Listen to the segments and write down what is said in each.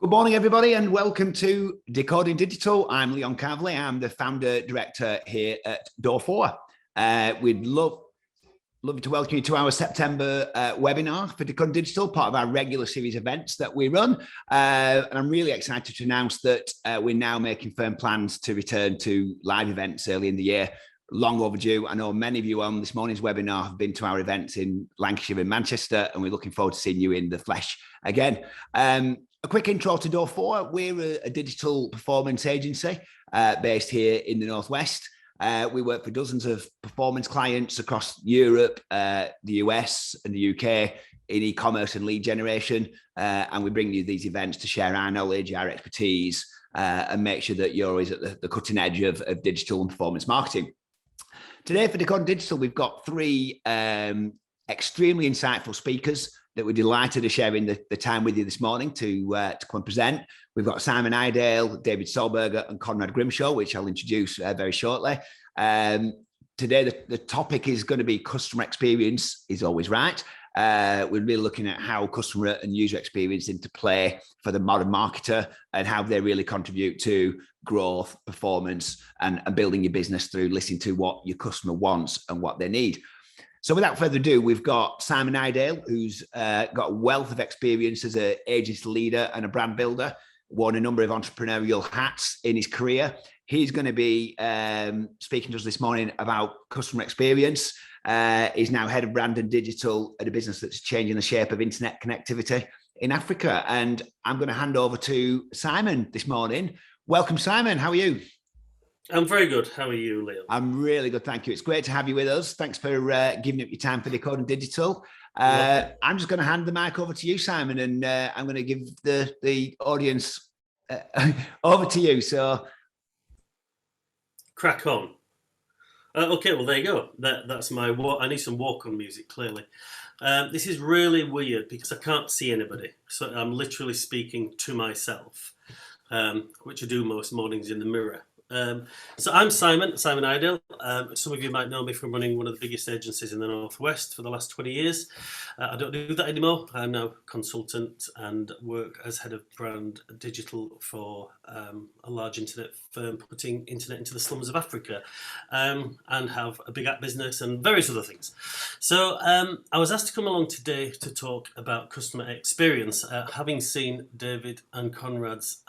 Good morning, everybody, and welcome to Decoding Digital. I'm Leon Calverley. I'm the founder director here at Door 4. We'd love to welcome you to our September webinar for Decoding Digital, part of our regular series of events that we run. And I'm really excited to announce that we're now making firm plans to return to live events early in the year. Long overdue. I know many of you on this morning's webinar have been to our events in Lancashire and Manchester, and we're looking forward to seeing you in the flesh again. A quick intro to Door 4. We're a digital performance agency based here in the Northwest. We work for dozens of performance clients across Europe, the US and the UK in e-commerce and lead generation. And we bring you these events to share our knowledge, our expertise, and make sure that you're always at the cutting edge of digital and performance marketing. Today for Decoding Digital, we've got three extremely insightful speakers that we're delighted to sharing the time with you this morning to come and present. We've got Simon Iredale, David Sollberger, and Conrad Grimshaw, which I'll introduce very shortly. Today, the topic is going to be customer experience is always right. We're really looking at how customer and user experience interplay for the modern marketer and how they really contribute to growth, performance, and building your business through listening to what your customer wants and what they need. So without further ado, we've got Simon Iredale, who's got a wealth of experience as an agency leader and a brand builder, worn a number of entrepreneurial hats in his career. He's going to be speaking to us this morning about customer experience. He's now head of brand and digital at a business that's changing the shape of internet connectivity in Africa. And I'm going to hand over to Simon this morning. Welcome, Simon. How are you? I'm very good. How are you, Leo? I'm really good, thank you. It's great to have you with us. Thanks for giving up your time for Decoding Digital. I'm just going to hand the mic over to you, Simon, and I'm going to give the audience over to you. So, crack on. Okay, well, there you go. That's my I need some walk-on music, clearly. This is really weird because I can't see anybody. So I'm literally speaking to myself, which I do most mornings in the mirror. So I'm Simon Iredale. Some of you might know me from running one of the biggest agencies in the Northwest for the last 20 years. I don't do that anymore. I'm now a consultant and work as head of brand digital for a large internet firm putting internet into the slums of Africa, and have a big app business and various other things. So I was asked to come along today to talk about customer experience. Having seen David and Conrad's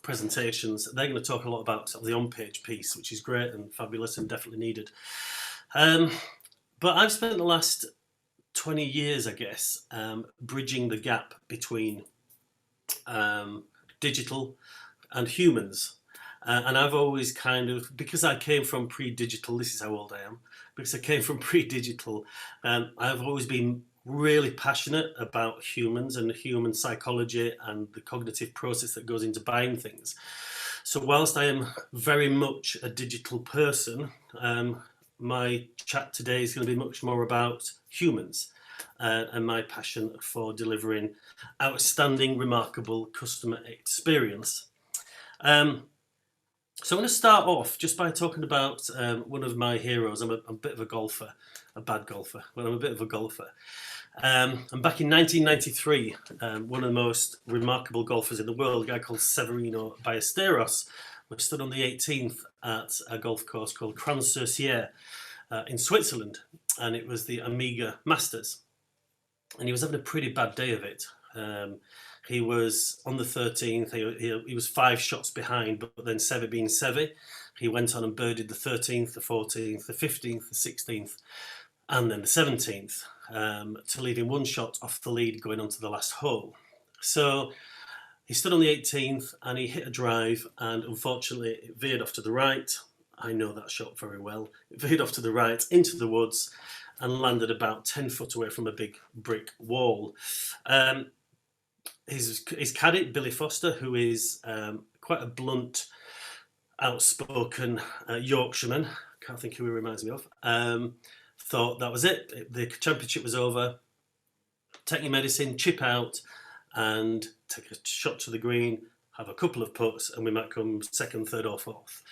presentations, they're going to talk a lot about the on-page piece, which is great and fabulous and definitely needed. But I've spent the last 20 years, I guess, bridging the gap between digital and humans. And I've always because I came from pre-digital, this is how old I am, because I came from pre-digital, I've always been really passionate about humans and human psychology and the cognitive process that goes into buying things. So whilst I am very much a digital person, my chat today is going to be much more about humans and my passion for delivering outstanding, remarkable customer experience. So I'm going to start off just by talking about one of my heroes. I'm a bit of a golfer, a bad golfer, but I'm a bit of a golfer. And back in 1993, one of the most remarkable golfers in the world, a guy called Severino Ballesteros, was stood on the 18th at a golf course called Cran-sur-Sierre in Switzerland, and it was the Amiga Masters. And he was having a pretty bad day of it. He was on the 13th, he was 5 shots behind, but then Seve being Seve, he went on and birdied the 13th, the 14th, the 15th, the 16th, and then the 17th, to leave him 1 shot off the lead going on to the last hole. So he stood on the 18th and he hit a drive, and unfortunately it veered off to the right. I know that shot very well. It veered off to the right into the woods and landed about 10 foot away from a big brick wall. His caddy, Billy Foster, who is quite a blunt, outspoken Yorkshireman, can't think who he reminds me of, thought that was it. The championship was over. Take your medicine, chip out, and take a shot to the green, have a couple of putts, and we might come second, third, or fourth.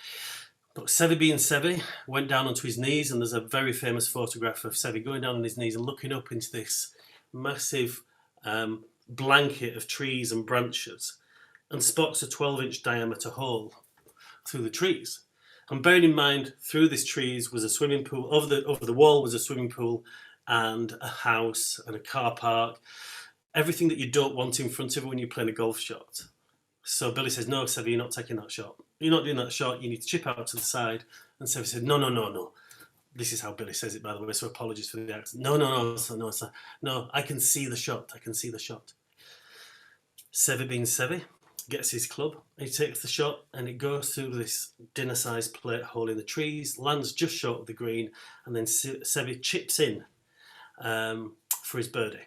But Seve being Seve went down onto his knees, and there's a very famous photograph of Seve going down on his knees and looking up into this massive blanket of trees and branches. and spots a 12-inch diameter hole through the trees. And bearing in mind, through this trees was a swimming pool, over the wall was a swimming pool and a house and a car park, everything that you don't want in front of you when you're playing a golf shot. So Billy says, no, Sevy, you're not taking that shot. You're not doing that shot, you need to chip out to the side. And Sevy said, no. This is how Billy says it, by the way, so apologies for the accent. No, I can see the shot, Sevy being Sevy, gets his club, he takes the shot, and it goes through this dinner-sized plate hole in the trees, lands just short of the green, and then Sevy chips in for his birdie.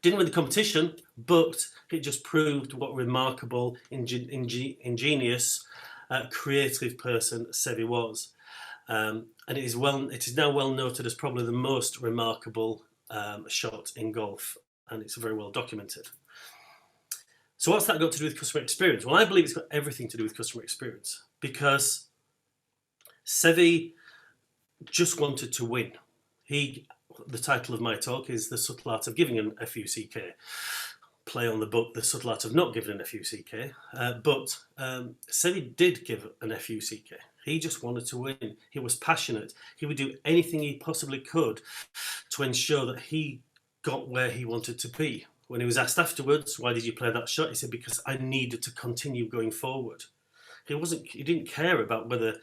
Didn't win the competition, but it just proved what remarkable, ingenious, creative person Sevy was. And it is now well noted as probably the most remarkable shot in golf, and it's very well documented. So what's that got to do with customer experience? Well, I believe it's got everything to do with customer experience, because Sevy just wanted to win. The title of my talk is The Subtle Art of Giving an FUCK. Play on the book, The Subtle Art of Not Giving an FUCK. But Sevy did give an FUCK. He just wanted to win. He was passionate. He would do anything he possibly could to ensure that he got where he wanted to be. When he was asked afterwards, why did you play that shot? He said, because I needed to continue going forward. He didn't care about whether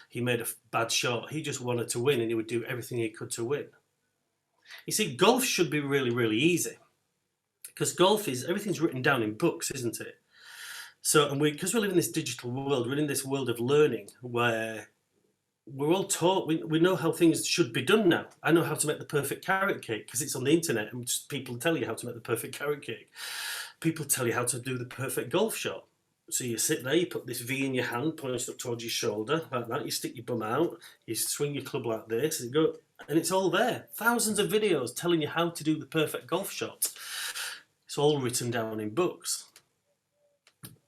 he made a bad shot. He just wanted to win, and he would do everything he could to win. You see, golf should be really, really easy, because golf is, everything's written down in books, isn't it? So, and because we live in this digital world, we're in this world of learning where we're all taught, we know how things should be done now. I know how to make the perfect carrot cake because it's on the internet, and people tell you how to make the perfect carrot cake. People tell you how to do the perfect golf shot. So you sit there, you put this V in your hand, points up towards your shoulder, like that, you stick your bum out, you swing your club like this, and it's all there. Thousands of videos telling you how to do the perfect golf shot. It's all written down in books.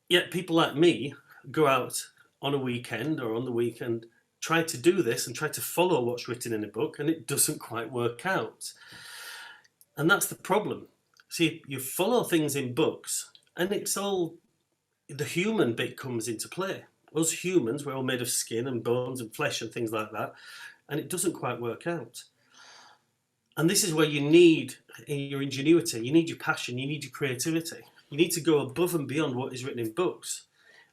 Yet people like me go out on a weekend or on the weekend, try to do this and try to follow what's written in a book, and it doesn't quite work out. And that's the problem. See, you follow things in books, and it's all, the human bit comes into play. Us humans, we're all made of skin and bones and flesh and things like that, and it doesn't quite work out. And this is where you need your ingenuity, you need your passion, you need your creativity. You need to go above and beyond what is written in books.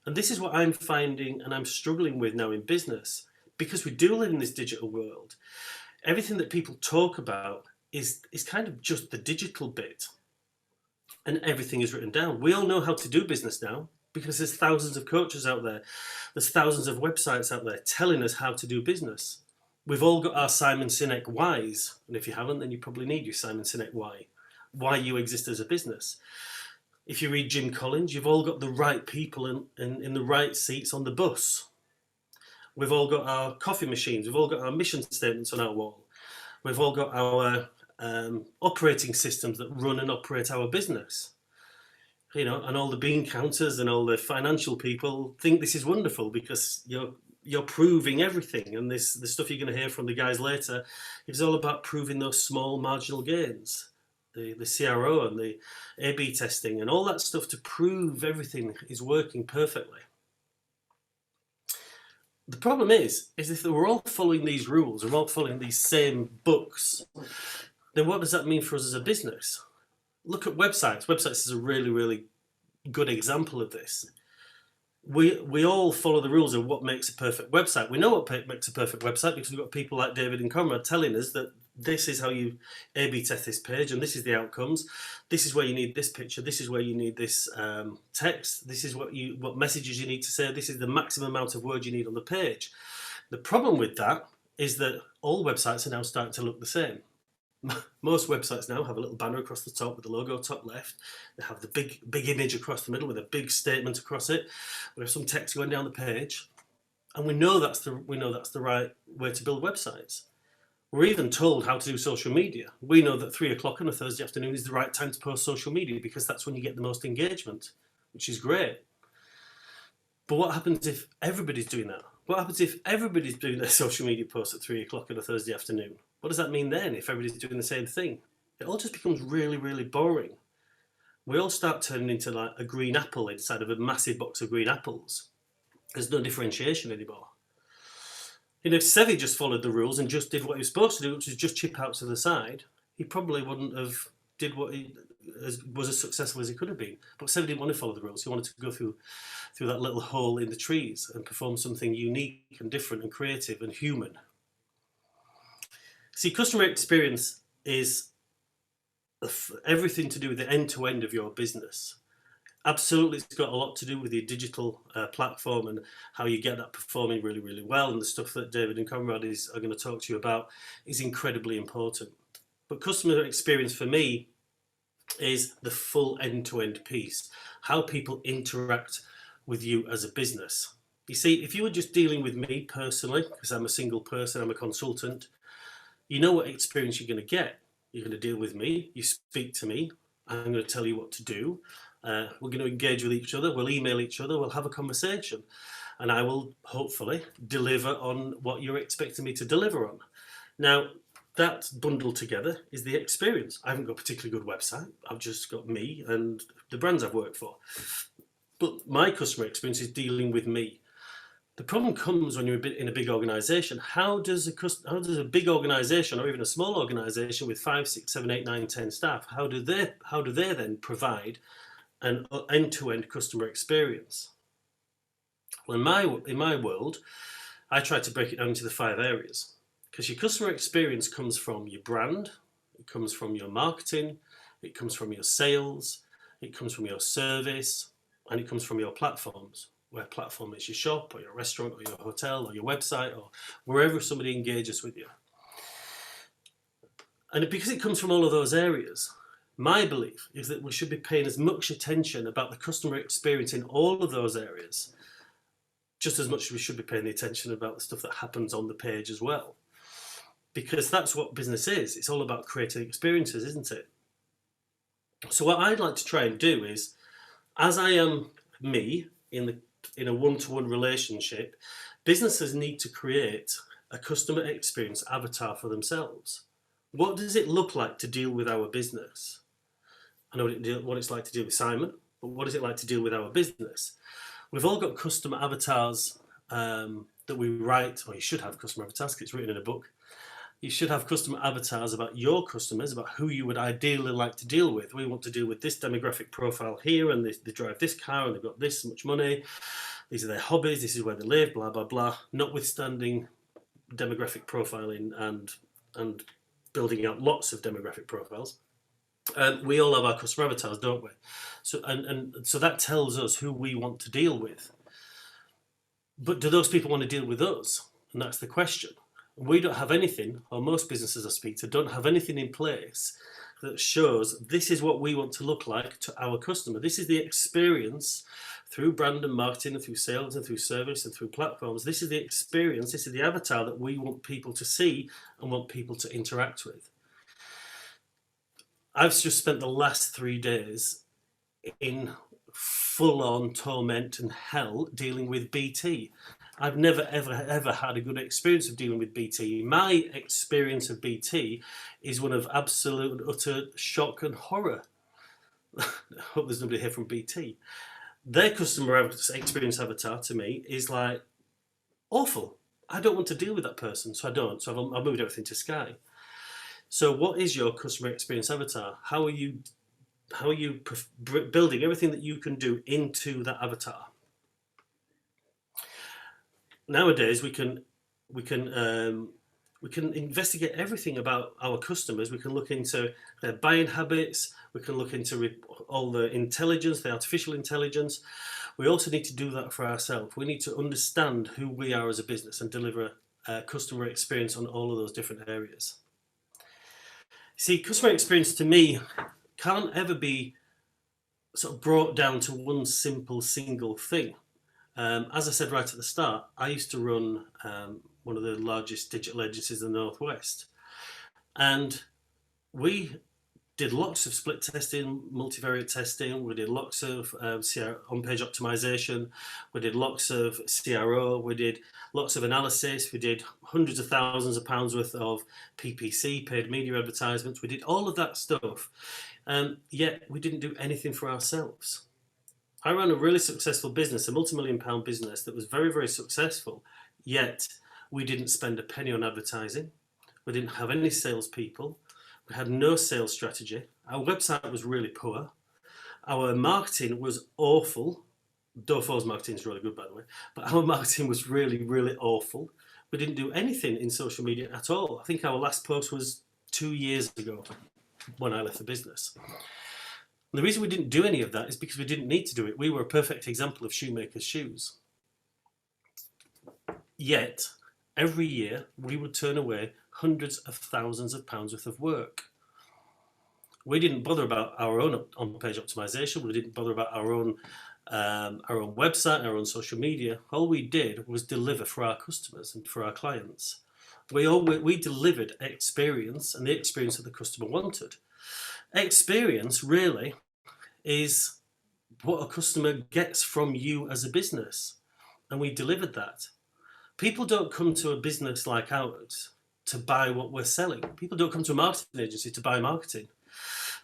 And this is what I'm finding and I'm struggling with now in business, because we do live in this digital world. Everything that people talk about is kind of just the digital bit, and everything is written down. We all know how to do business now, because there's thousands of coaches out there. There's thousands of websites out there telling us how to do business. We've all got our Simon Sinek whys, and if you haven't, then you probably need your Simon Sinek why you exist as a business. If you read Jim Collins, you've all got the right people in the right seats on the bus. We've all got our coffee machines. We've all got our mission statements on our wall. We've all got our operating systems that run and operate our business. You know, and all the bean counters and all the financial people think this is wonderful because you're proving everything. And the stuff you're going to hear from the guys later is all about proving those small marginal gains. The CRO and the A/B testing and all that stuff to prove everything is working perfectly. The problem is if we're all following these rules, we're all following these same books, then what does that mean for us as a business? Look at websites. Websites is a really, really good example of this. We all follow the rules of what makes a perfect website. We know what makes a perfect website because we've got people like David and Conrad telling us that this is how you A/B test this page, and this is the outcomes. This is where you need this picture. This is where you need this text. This is what messages you need to say. This is the maximum amount of words you need on the page. The problem with that is that all websites are now starting to look the same. Most websites now have a little banner across the top with the logo top left. They have the big image across the middle with a big statement across it. We have some text going down the page, and we know that's the right way to build websites. We're even told how to do social media. We know that 3 o'clock on a Thursday afternoon is the right time to post social media because that's when you get the most engagement, which is great. But what happens if everybody's doing that? What happens if everybody's doing their social media posts at 3 o'clock on a Thursday afternoon? What does that mean then if everybody's doing the same thing? It all just becomes really, really boring. we all start turning into like a green apple inside of a massive box of green apples. There's no differentiation anymore. You know, if Sevi just followed the rules and just did what he was supposed to do, which was just chip out to the side, he probably wouldn't have did what he was as successful as he could have been. But Sevi didn't want to follow the rules. He wanted to go through that little hole in the trees and perform something unique and different and creative and human. See, customer experience is everything to do with the end-to-end of your business. Absolutely, it's got a lot to do with your digital platform and how you get that performing really, really well. And the stuff that David and Conrad are going to talk to you about is incredibly important. But customer experience for me is the full end-to-end piece, how people interact with you as a business. You see, if you were just dealing with me personally, because I'm a single person, I'm a consultant, you know what experience you're going to get. You're going to deal with me, you speak to me, I'm going to tell you what to do. We're going to engage with each other, we'll email each other, we'll have a conversation, and I will hopefully deliver on what you're expecting me to deliver on. Now, that bundled together is the experience. I haven't got a particularly good website, I've just got me and the brands I've worked for. But my customer experience is dealing with me. The problem comes when you're in a big organisation. How does a big organisation, or even a small organisation with 5, 6, 7, 8, 9, 10 staff, how do they then provide an end-to-end customer experience? Well, in my world, I try to break it down into the 5 areas, because your customer experience comes from your brand, it comes from your marketing, it comes from your sales, it comes from your service, and it comes from your platforms, where platform is your shop or your restaurant or your hotel or your website or wherever somebody engages with you. And because it comes from all of those areas, my belief is that we should be paying as much attention about the customer experience in all of those areas, just as much as we should be paying the attention about the stuff that happens on the page as well. Because that's what business is. It's all about creating experiences, isn't it? So what I'd like to try and do is, as I am me in a one-to-one relationship, businesses need to create a customer experience avatar for themselves. What does it look like to deal with our business? I know what it's like to deal with Simon, but what is it like to deal with our business? We've all got customer avatars that we write, or you should have customer avatars because it's written in a book. You should have customer avatars about your customers, about who you would ideally like to deal with. We want to deal with this demographic profile here, and they drive this car, and they've got this much money. These are their hobbies, this is where they live, blah, blah, blah. Notwithstanding demographic profiling and building out lots of demographic profiles. We all have our customer avatars, don't we? So so that tells us who we want to deal with. But do those people want to deal with us? And that's the question. We don't have anything, or most businesses I speak to don't have anything in place that shows this is what we want to look like to our customer. This is the experience through brand and marketing and through sales and through service and through platforms. This is the experience, this is the avatar that we want people to see and want people to interact with. I've just spent the last 3 days in full-on torment and hell dealing with BT. I've never, ever had a good experience of dealing with BT. My experience of BT is one of absolute and utter shock and horror. I hope there's nobody here from BT. Their customer experience avatar to me is like awful. I don't want to deal with that person, so I don't. So I've moved everything to Sky. So what is your customer experience avatar? How are you building everything that you can do into that avatar? Nowadays, we can investigate everything about our customers. We can look into their buying habits. We can look into all the intelligence, the artificial intelligence. We also need to do that for ourselves. We need to understand who we are as a business and deliver a customer experience on all of those different areas. See, customer experience to me can't ever be sort of brought down to one simple single thing. As I said right at the start, I used to run one of the largest digital agencies in the Northwest, and we did lots of split testing, multivariate testing. We did lots of on-page optimization. We did lots of CRO. We did lots of analysis. We did hundreds of thousands of pounds worth of PPC, paid media advertisements. We did all of that stuff, yet we didn't do anything for ourselves. I ran a really successful business, a multi-million-pound business that was very, very successful, yet we didn't spend a penny on advertising. We didn't have any salespeople. We had no sales strategy. Our website was really poor. Our marketing was awful. Door4's marketing is really good, by the way, but our marketing was really, really awful. We didn't do anything in social media at all. I think our last post was 2 years ago when I left the business. And the reason we didn't do any of that is because we didn't need to do it. We were a perfect example of shoemaker's shoes. Yet, every year, we would turn away hundreds of thousands of pounds worth of work. We didn't bother about our own on-page optimization. We didn't bother about our own website, our own social media. All we did was deliver for our customers and for our clients. We delivered experience, and the experience that the customer wanted. Experience really is what a customer gets from you as a business, and we delivered that. People don't come to a business like ours to buy what we're selling. People don't come to a marketing agency to buy marketing.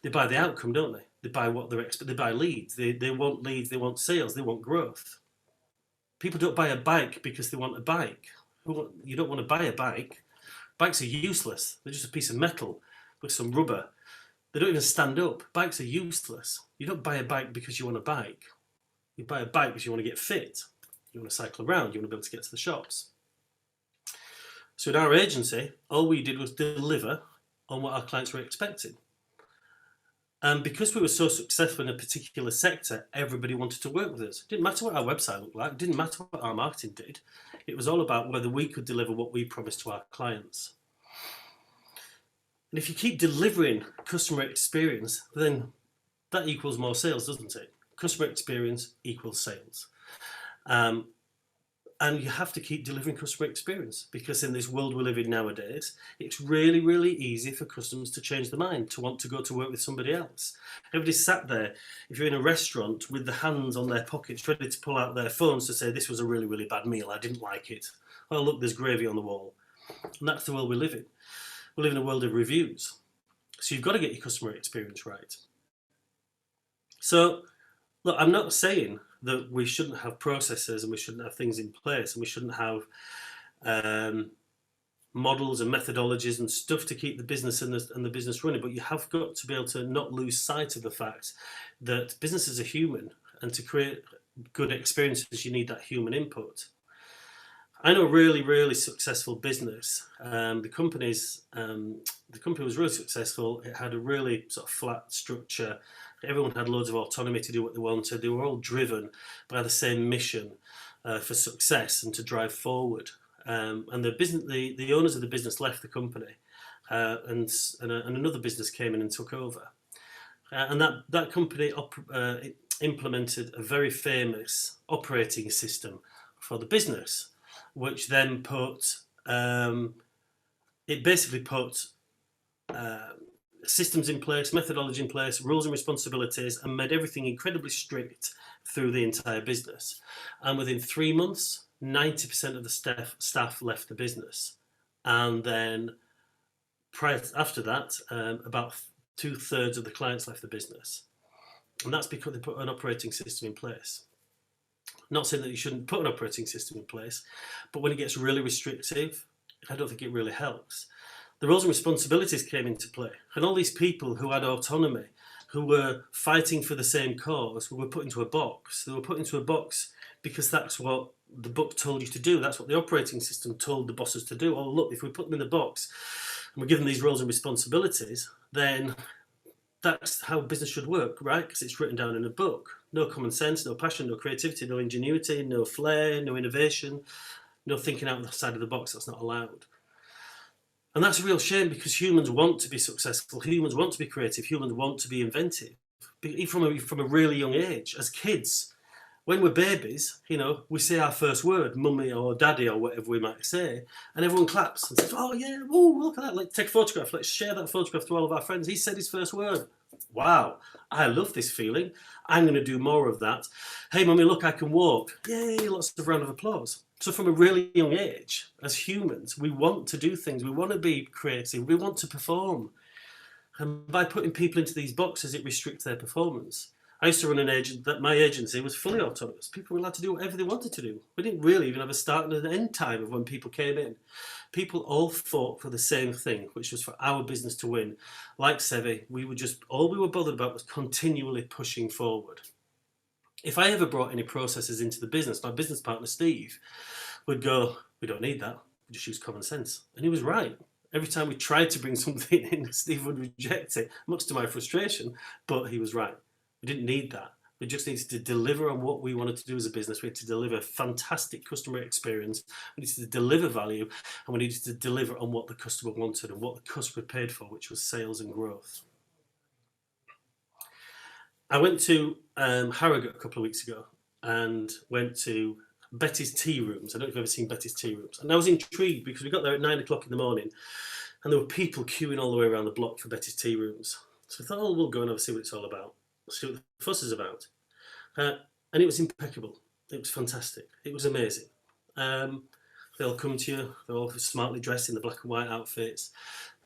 They buy the outcome, don't they? They buy what they buy leads. They want leads, they want sales, they want growth. People don't buy a bike because they want a bike. You don't want to buy a bike. Bikes are useless. They're just a piece of metal with some rubber. They don't even stand up. Bikes are useless. You don't buy a bike because you want a bike. You buy a bike because you want to get fit. You want to cycle around. You want to be able to get to the shops. So in our agency, all we did was deliver on what our clients were expecting. And because we were so successful in a particular sector, everybody wanted to work with us. It didn't matter what our website looked like. It didn't matter what our marketing did. It was all about whether we could deliver what we promised to our clients. And if you keep delivering customer experience, then that equals more sales, doesn't it? Customer experience equals sales. And you have to keep delivering customer experience, because in this world we live in nowadays, it's really, really easy for customers to change their mind, to want to go to work with somebody else. Everybody's sat there, if you're in a restaurant, with the hands on their pockets, ready to pull out their phones to say, this was a really, really bad meal, I didn't like it. Oh, look, there's gravy on the wall. And that's the world we live in. We live in a world of reviews. So you've got to get your customer experience right. So, look, I'm not saying that we shouldn't have processes and we shouldn't have things in place and we shouldn't have models and methodologies and stuff to keep the business and the business running, but you have got to be able to not lose sight of the fact that businesses are human, and to create good experiences you need that human input. I know a really, really successful business. The company was really successful. It had a really sort of flat structure. Everyone had loads of autonomy to do what they wanted. They were all driven by the same mission for success and to drive forward. And the owners of the business left the company, and another business came in and took over. And that company implemented a very famous operating system for the business, which then put systems in place, methodology in place, rules and responsibilities, and made everything incredibly strict through the entire business. And within 3 months, 90% of the staff left the business. And then after that, about 2/3 of the clients left the business. And that's because they put an operating system in place. Not saying that you shouldn't put an operating system in place, but when it gets really restrictive, I don't think it really helps. The roles and responsibilities came into play, and all these people who had autonomy, who were fighting for the same cause, were put into a box. They were put into a box because that's what the book told you to do. That's what the operating system told the bosses to do. Oh, look, if we put them in the box and we give them these roles and responsibilities, then that's how business should work, right? Because it's written down in a book. No common sense, no passion, no creativity, no ingenuity, no flair, no innovation, no thinking out the side of the box. That's not allowed. And that's a real shame, because humans want to be successful, humans want to be creative, humans want to be inventive. From a really young age, as kids, When we're babies, you know, we say our first word, mummy or daddy or whatever we might say, and everyone claps and says, oh yeah, whoa, look at that, like take a photograph, let's share that photograph to all of our friends. He said his first word. Wow, I love this feeling. I'm going to do more of that. Hey mummy, look, I can walk. Yay, lots of round of applause. So from a really young age, as humans, we want to do things, we want to be creative, we want to perform. And by putting people into these boxes, it restricts their performance. I used to run an agent that my agency was fully autonomous. People were allowed to do whatever they wanted to do. We didn't really even have a start and an end time of when people came in. People all fought for the same thing, which was for our business to win. Like Sevi, all we were bothered about was continually pushing forward. If I ever brought any processes into the business, my business partner Steve would go, we don't need that, we just use common sense. And he was right. Every time we tried to bring something in, Steve would reject it, much to my frustration, but he was right. We didn't need that. We just needed to deliver on what we wanted to do as a business. We had to deliver fantastic customer experience. We needed to deliver value, and we needed to deliver on what the customer wanted and what the customer paid for, which was sales and growth. I went to Harrogate a couple of weeks ago and went to Betty's Tea Rooms. I don't know if you've ever seen Betty's Tea Rooms. And I was intrigued because we got there at 9 o'clock in the morning and there were people queuing all the way around the block for Betty's Tea Rooms. So I thought, oh, we'll go and have a see what it's all about. See what the fuss is about. And it was impeccable. It was fantastic. It was amazing. They all come to you. They're all smartly dressed in the black and white outfits.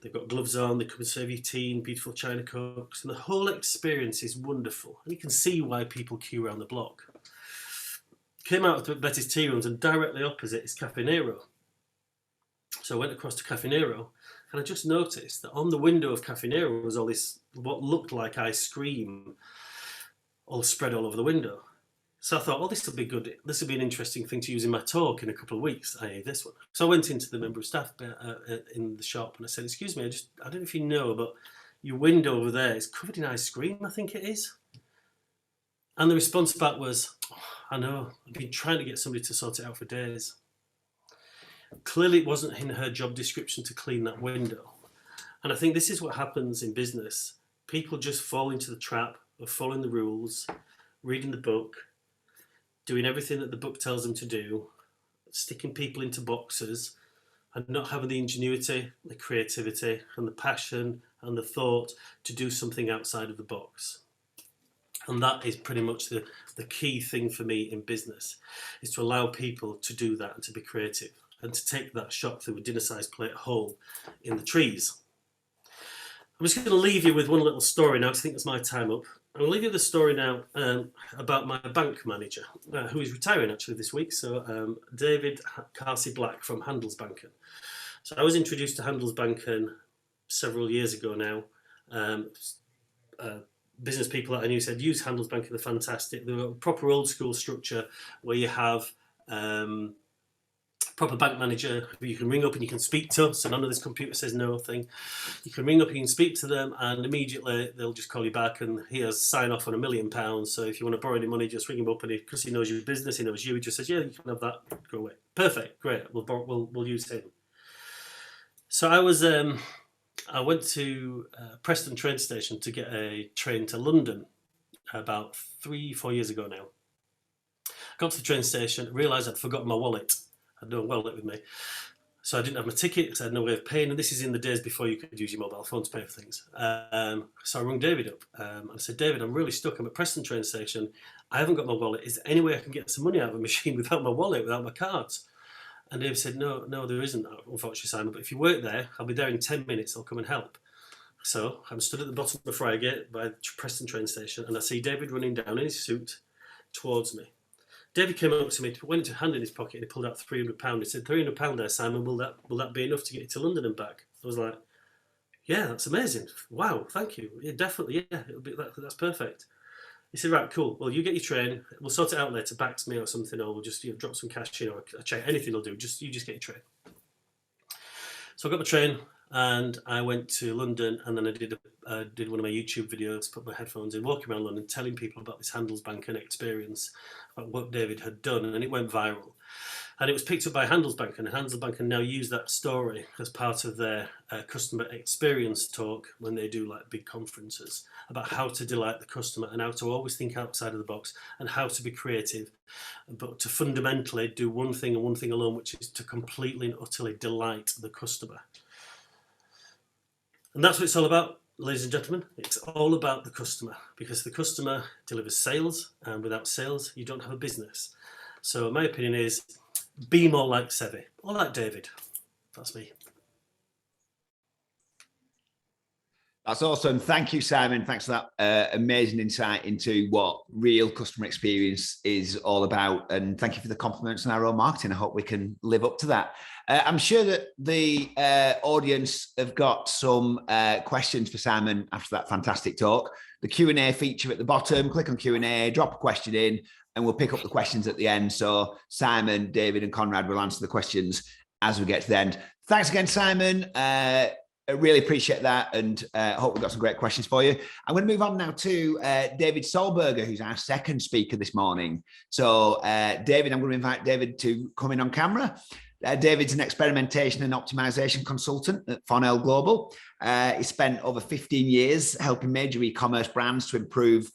They've got gloves on. They come and serve you tea in beautiful china cups. And the whole experience is wonderful. And you can see why people queue around the block. Came out of Betty's Tea Rooms and directly opposite is Cafe Nero. So I went across to Cafe Nero and I just noticed that on the window of Cafe Nero was all this, what looked like ice cream, all spread all over the window. So I thought, oh, this will be good. This will be an interesting thing to use in my talk in a couple of weeks, i.e. this one. So I went into the member of staff in the shop and I said, excuse me, I don't know if you know, but your window over there is covered in ice cream, I think it is. And the response back was, oh, I know, I've been trying to get somebody to sort it out for days. Clearly it wasn't in her job description to clean that window. And I think this is what happens in business. People just fall into the trap of following the rules, reading the book, doing everything that the book tells them to do, sticking people into boxes, and not having the ingenuity, the creativity, and the passion, and the thought to do something outside of the box. And that is pretty much the key thing for me in business, is to allow people to do that and to be creative, and to take that shot through a dinner-sized plate hole in the trees. I'm just going to leave you with one little story now, because I think it's my time up. I'm going to leave you the story now about my bank manager, who is retiring actually this week. So David Carsey Black from Handelsbanken. So I was introduced to Handelsbanken several years ago now. Business people that I knew said, use Handelsbanken, they're fantastic. They're a proper old school structure where you have proper bank manager who you can ring up and you can speak to, so none of this computer says no thing. You can ring up, you can speak to them, and immediately they'll just call you back, and he has sign off on £1 million. So if you want to borrow any money, just ring him up, and because he knows your business, he knows you, he just says, yeah, you can have that, go away. Perfect, great, we'll use him. So I went to Preston train station to get a train to London about 3-4 years ago now. Got to the train station, realised I'd forgotten my wallet. I had no wallet with me. So I didn't have my ticket, so I had no way of paying, and this is in the days before you could use your mobile phone to pay for things. So I rang David up, and I said, David, I'm really stuck. I'm at Preston train station. I haven't got my wallet. Is there any way I can get some money out of a machine without my wallet, without my cards? And David said, no, there isn't, unfortunately, Simon, but if you work there, I'll be there in 10 minutes. I'll come and help. So I'm stood at the bottom of Friargate by the Preston train station, and I see David running down in his suit towards me. David came up to me, went into a hand in his pocket, and he pulled out £300. He said, £300 there, Simon, will that be enough to get you to London and back? I was like, yeah, that's amazing. Wow, thank you. Yeah, definitely, yeah, that's perfect. He said, right, cool. Well, you get your train. We'll sort it out later, back to me or something, or we'll just drop some cash in or a check. Anything will do. You just get your train. So I got my train and I went to London, and then I did one of my YouTube videos, put my headphones in, walking around London, telling people about this Handelsbanken experience, about what David had done, and it went viral. And it was picked up by Handelsbanken, and Handelsbanken now use that story as part of their customer experience talk when they do like big conferences about how to delight the customer and how to always think outside of the box and how to be creative, but to fundamentally do one thing and one thing alone, which is to completely and utterly delight the customer. And that's what it's all about, ladies and gentlemen. It's all about the customer, because the customer delivers sales, and without sales, you don't have a business. So my opinion is, be more like Sevi, or like David. That's me. That's awesome. Thank you, Simon. Thanks for that amazing insight into what real customer experience is all about. And thank you for the compliments on our own marketing. I hope we can live up to that. I'm sure that the audience have got some questions for Simon after that fantastic talk. The Q&A feature at the bottom, click on Q&A, drop a question in, and we'll pick up the questions at the end. So Simon, David, and Conrad will answer the questions as we get to the end. Thanks again, Simon. I really appreciate that, and hope we've got some great questions for you. I'm going to move on now to David Solberger, who's our second speaker this morning. So David, I'm going to invite David to come in on camera. David's an experimentation and optimization consultant at Farnell Global. He spent over 15 years helping major e-commerce brands to improve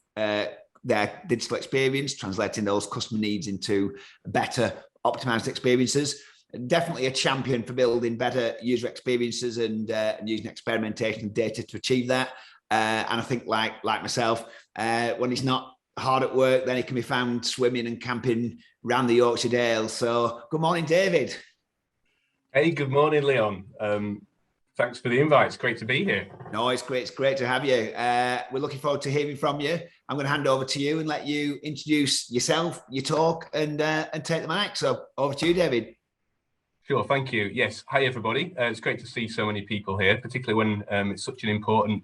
their digital experience, translating those customer needs into better optimized experiences. Definitely a champion for building better user experiences and using experimentation and data to achieve that. And I think like myself, when he's not hard at work, then he can be found swimming and camping around the Yorkshire Dales. So good morning, David. Hey, good morning, Leon. Thanks for the invite. It's great to be here. No, it's great. It's great to have you. We're looking forward to hearing from you. I'm going to hand over to you and let you introduce yourself, your talk, and take the mic. So over to you, David. Sure, thank you. Yes, hi everybody. It's great to see so many people here, particularly when it's such an important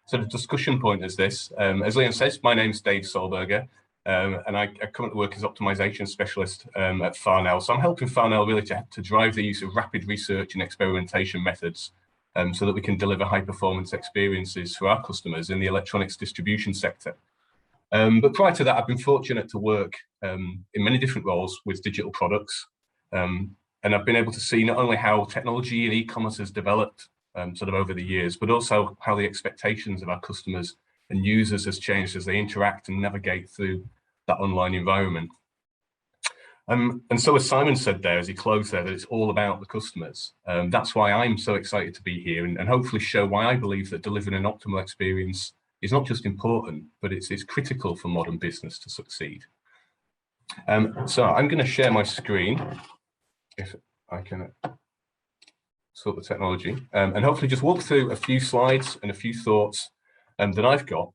sort of discussion point as this. As Leon says, my name's Dave Solberger, and I currently work as optimization specialist at Farnell. So I'm helping Farnell really to drive the use of rapid research and experimentation methods so that we can deliver high performance experiences for our customers in the electronics distribution sector. But prior to that, I've been fortunate to work in many different roles with digital products. And I've been able to see not only how technology and e-commerce has developed sort of over the years, but also how the expectations of our customers and users has changed as they interact and navigate through that online environment. And so as Simon said there, as he closed there, that it's all about the customers. That's why I'm so excited to be here and hopefully show why I believe that delivering an optimal experience is not just important, but it's critical for modern business to succeed. So I'm going to share my screen, if I can sort the technology, and hopefully just walk through a few slides and a few thoughts that I've got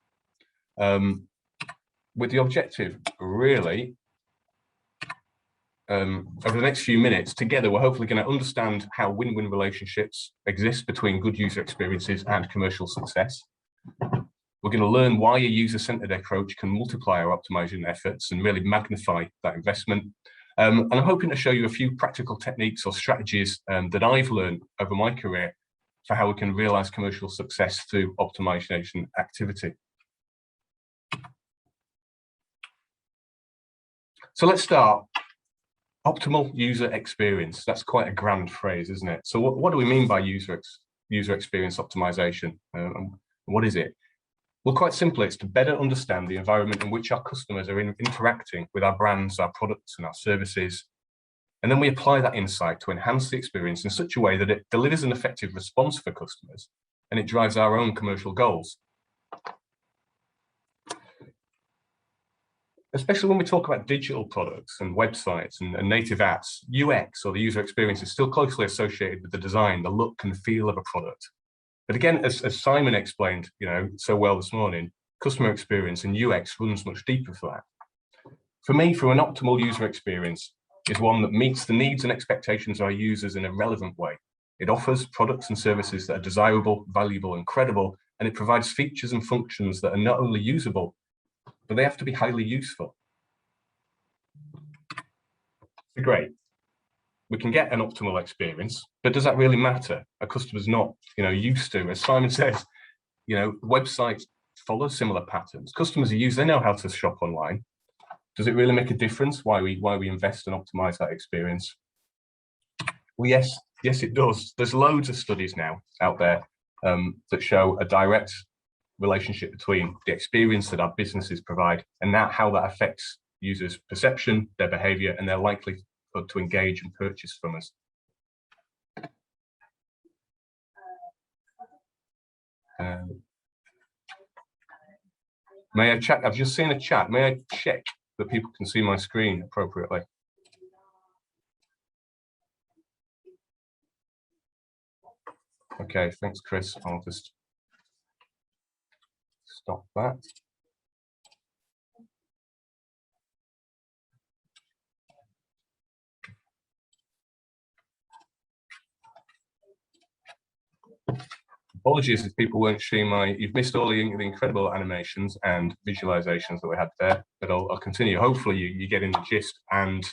with the objective, really, over the next few minutes, together, we're hopefully going to understand how win-win relationships exist between good user experiences and commercial success. We're going to learn why a user-centered approach can multiply our optimization efforts and really magnify that investment. And I'm hoping to show you a few practical techniques or strategies that I've learned over my career for how we can realize commercial success through optimization activity. So let's start. Optimal user experience. That's quite a grand phrase, isn't it? So what do we mean by user experience optimization? What is it? Well, quite simply, it's to better understand the environment in which our customers are interacting with our brands, our products, and our services. And then we apply that insight to enhance the experience in such a way that it delivers an effective response for customers and it drives our own commercial goals. Especially when we talk about digital products and websites and native apps, UX, or the user experience, is still closely associated with the design, the look and feel of a product. But again, as Simon explained, so well this morning, customer experience and UX runs much deeper for that. For me, for an optimal user experience is one that meets the needs and expectations of our users in a relevant way. It offers products and services that are desirable, valuable, and credible, and it provides features and functions that are not only usable, but they have to be highly useful. So great. We can get an optimal experience, but does that really matter? A customer's not, used to. As Simon says, websites follow similar patterns. Customers they know how to shop online. Does it really make a difference why we invest and optimize that experience? Well, yes, it does. There's loads of studies now out there that show a direct relationship between the experience that our businesses provide and how that affects users' perception, their behavior, and their likelihood to engage and purchase from us. May I check? I've just seen a chat. May I check that people can see my screen appropriately? Okay, thanks, Chris. I'll just stop that. Apologies if people weren't seeing you've missed all the incredible animations and visualizations that we had there, but I'll continue. Hopefully you get in the gist, and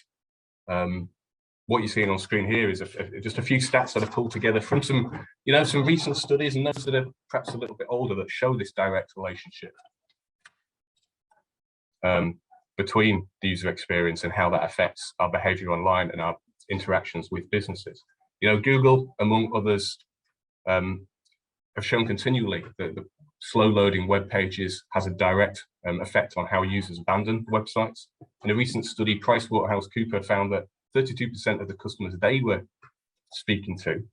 what you're seeing on screen here is just a few stats that are pulled together from some recent studies and those that are perhaps a little bit older that show this direct relationship between the user experience and how that affects our behavior online and our interactions with businesses. Google, among others, have shown continually that the slow loading web pages has a direct effect on how users abandon websites. In a recent study, PricewaterhouseCoopers found that 32% of the customers they were speaking to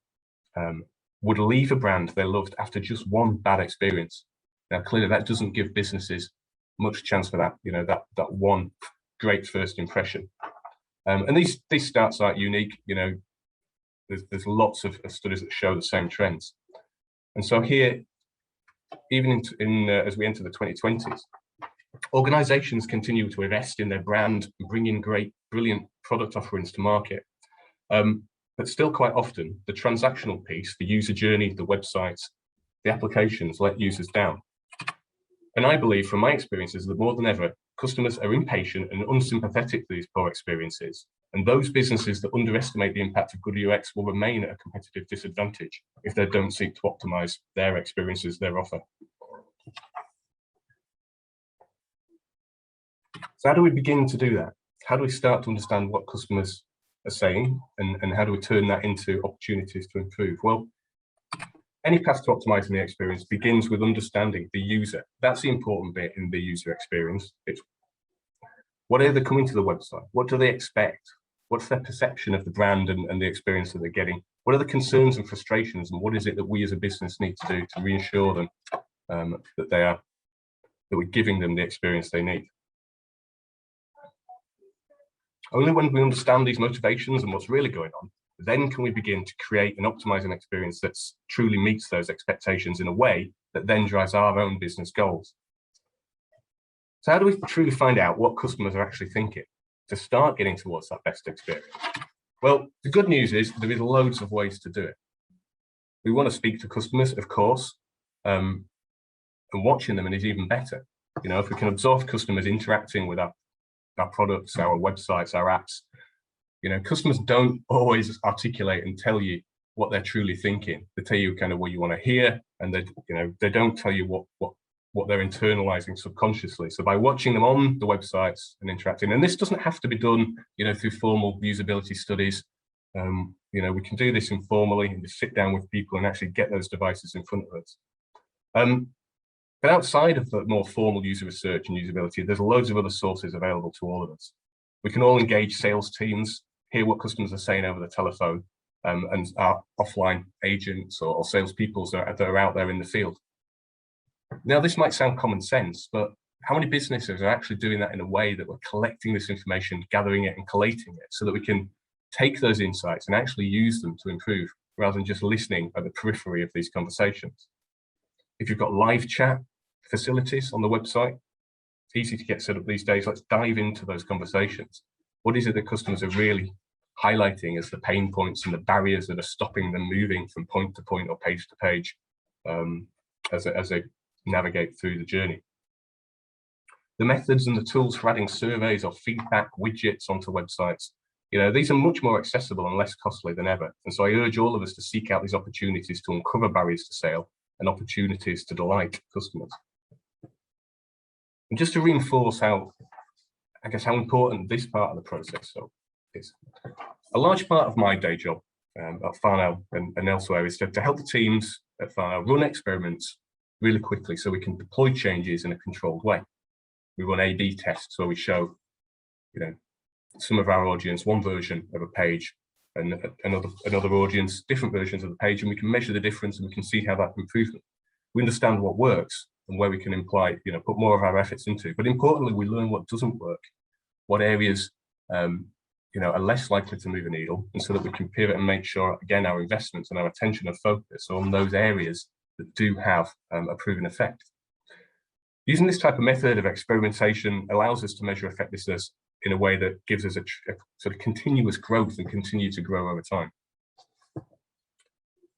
would leave a brand they loved after just one bad experience. Now, clearly, that doesn't give businesses much chance for that, that one great first impression. And these stats aren't unique. There's lots of studies that show the same trends. And so here, even as we enter the 2020s, organizations continue to invest in their brand, bringing brilliant product offerings to market. But still quite often, the transactional piece, the user journey, the websites, the applications let users down. And I believe from my experiences that more than ever, customers are impatient and unsympathetic to these poor experiences. And those businesses that underestimate the impact of good UX will remain at a competitive disadvantage if they don't seek to optimize their experiences, their offer. So how do we begin to do that? How do we start to understand what customers are saying and how do we turn that into opportunities to improve? Well, any path to optimizing the experience begins with understanding the user. That's the important bit in the user experience. It's what are they coming to the website? What do they expect? What's their perception of the brand and the experience that they're getting? What are the concerns and frustrations, and what is it that we as a business need to do to reassure them that we're giving them the experience they need? Only when we understand these motivations and what's really going on, then can we begin to create and optimize an experience that truly meets those expectations in a way that then drives our own business goals. So how do we truly find out what customers are actually thinking to start getting towards that best experience? Well, the good news is there is loads of ways to do it. We want to speak to customers, of course, and watching them is even better. If we can observe customers interacting with our products, our websites, our apps, customers don't always articulate and tell you what they're truly thinking. They tell you kind of what you want to hear, and they don't tell you what they're internalizing subconsciously. So by watching them on the websites and interacting, and this doesn't have to be done, through formal usability studies. We can do this informally and just sit down with people and actually get those devices in front of us. But outside of the more formal user research and usability, there's loads of other sources available to all of us. We can all engage sales teams, hear what customers are saying over the telephone, and our offline agents or salespeople that are out there in the field. Now, this might sound common sense, but how many businesses are actually doing that in a way that we're collecting this information, gathering it and collating it so that we can take those insights and actually use them to improve rather than just listening at the periphery of these conversations? If you've got live chat facilities on the website, it's easy to get set up these days. Let's dive into those conversations. What is it that customers are really highlighting as the pain points and the barriers that are stopping them moving from point to point or page to page as they navigate through the journey? The methods and the tools for adding surveys or feedback widgets onto websites, these are much more accessible and less costly than ever. And so I urge all of us to seek out these opportunities to uncover barriers to sale and opportunities to delight customers. And just to reinforce how I guess, how important this part of the process is. A large part of my day job at Farnell and elsewhere is to help the teams at Farnell run experiments really quickly so we can deploy changes in a controlled way. We run A/B tests where we show, some of our audience one version of a page and another audience different versions of the page, and we can measure the difference and we can see how that improves them. We understand what works and where we can put more of our efforts into. But importantly, we learn what doesn't work, what areas are less likely to move a needle, and so that we can pivot and make sure, again, our investments and our attention are focused on those areas that do have a proven effect. Using this type of method of experimentation allows us to measure effectiveness in a way that gives us a sort of continuous growth and continue to grow over time.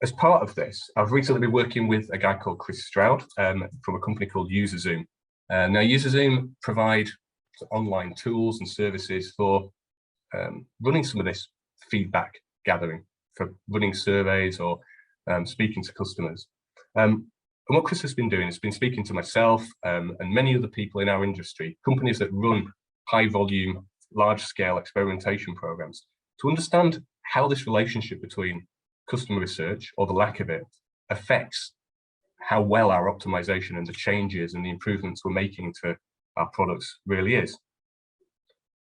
As part of this, I've recently been working with a guy called Chris Stroud from a company called UserZoom. Now, UserZoom provide online tools and services for running some of this feedback gathering, for running surveys or speaking to customers. And what Chris has been doing has been speaking to myself and many other people in our industry, companies that run high volume, large scale experimentation programs, to understand how this relationship between customer research, or the lack of it, affects how well our optimization and the changes and the improvements we're making to our products really is.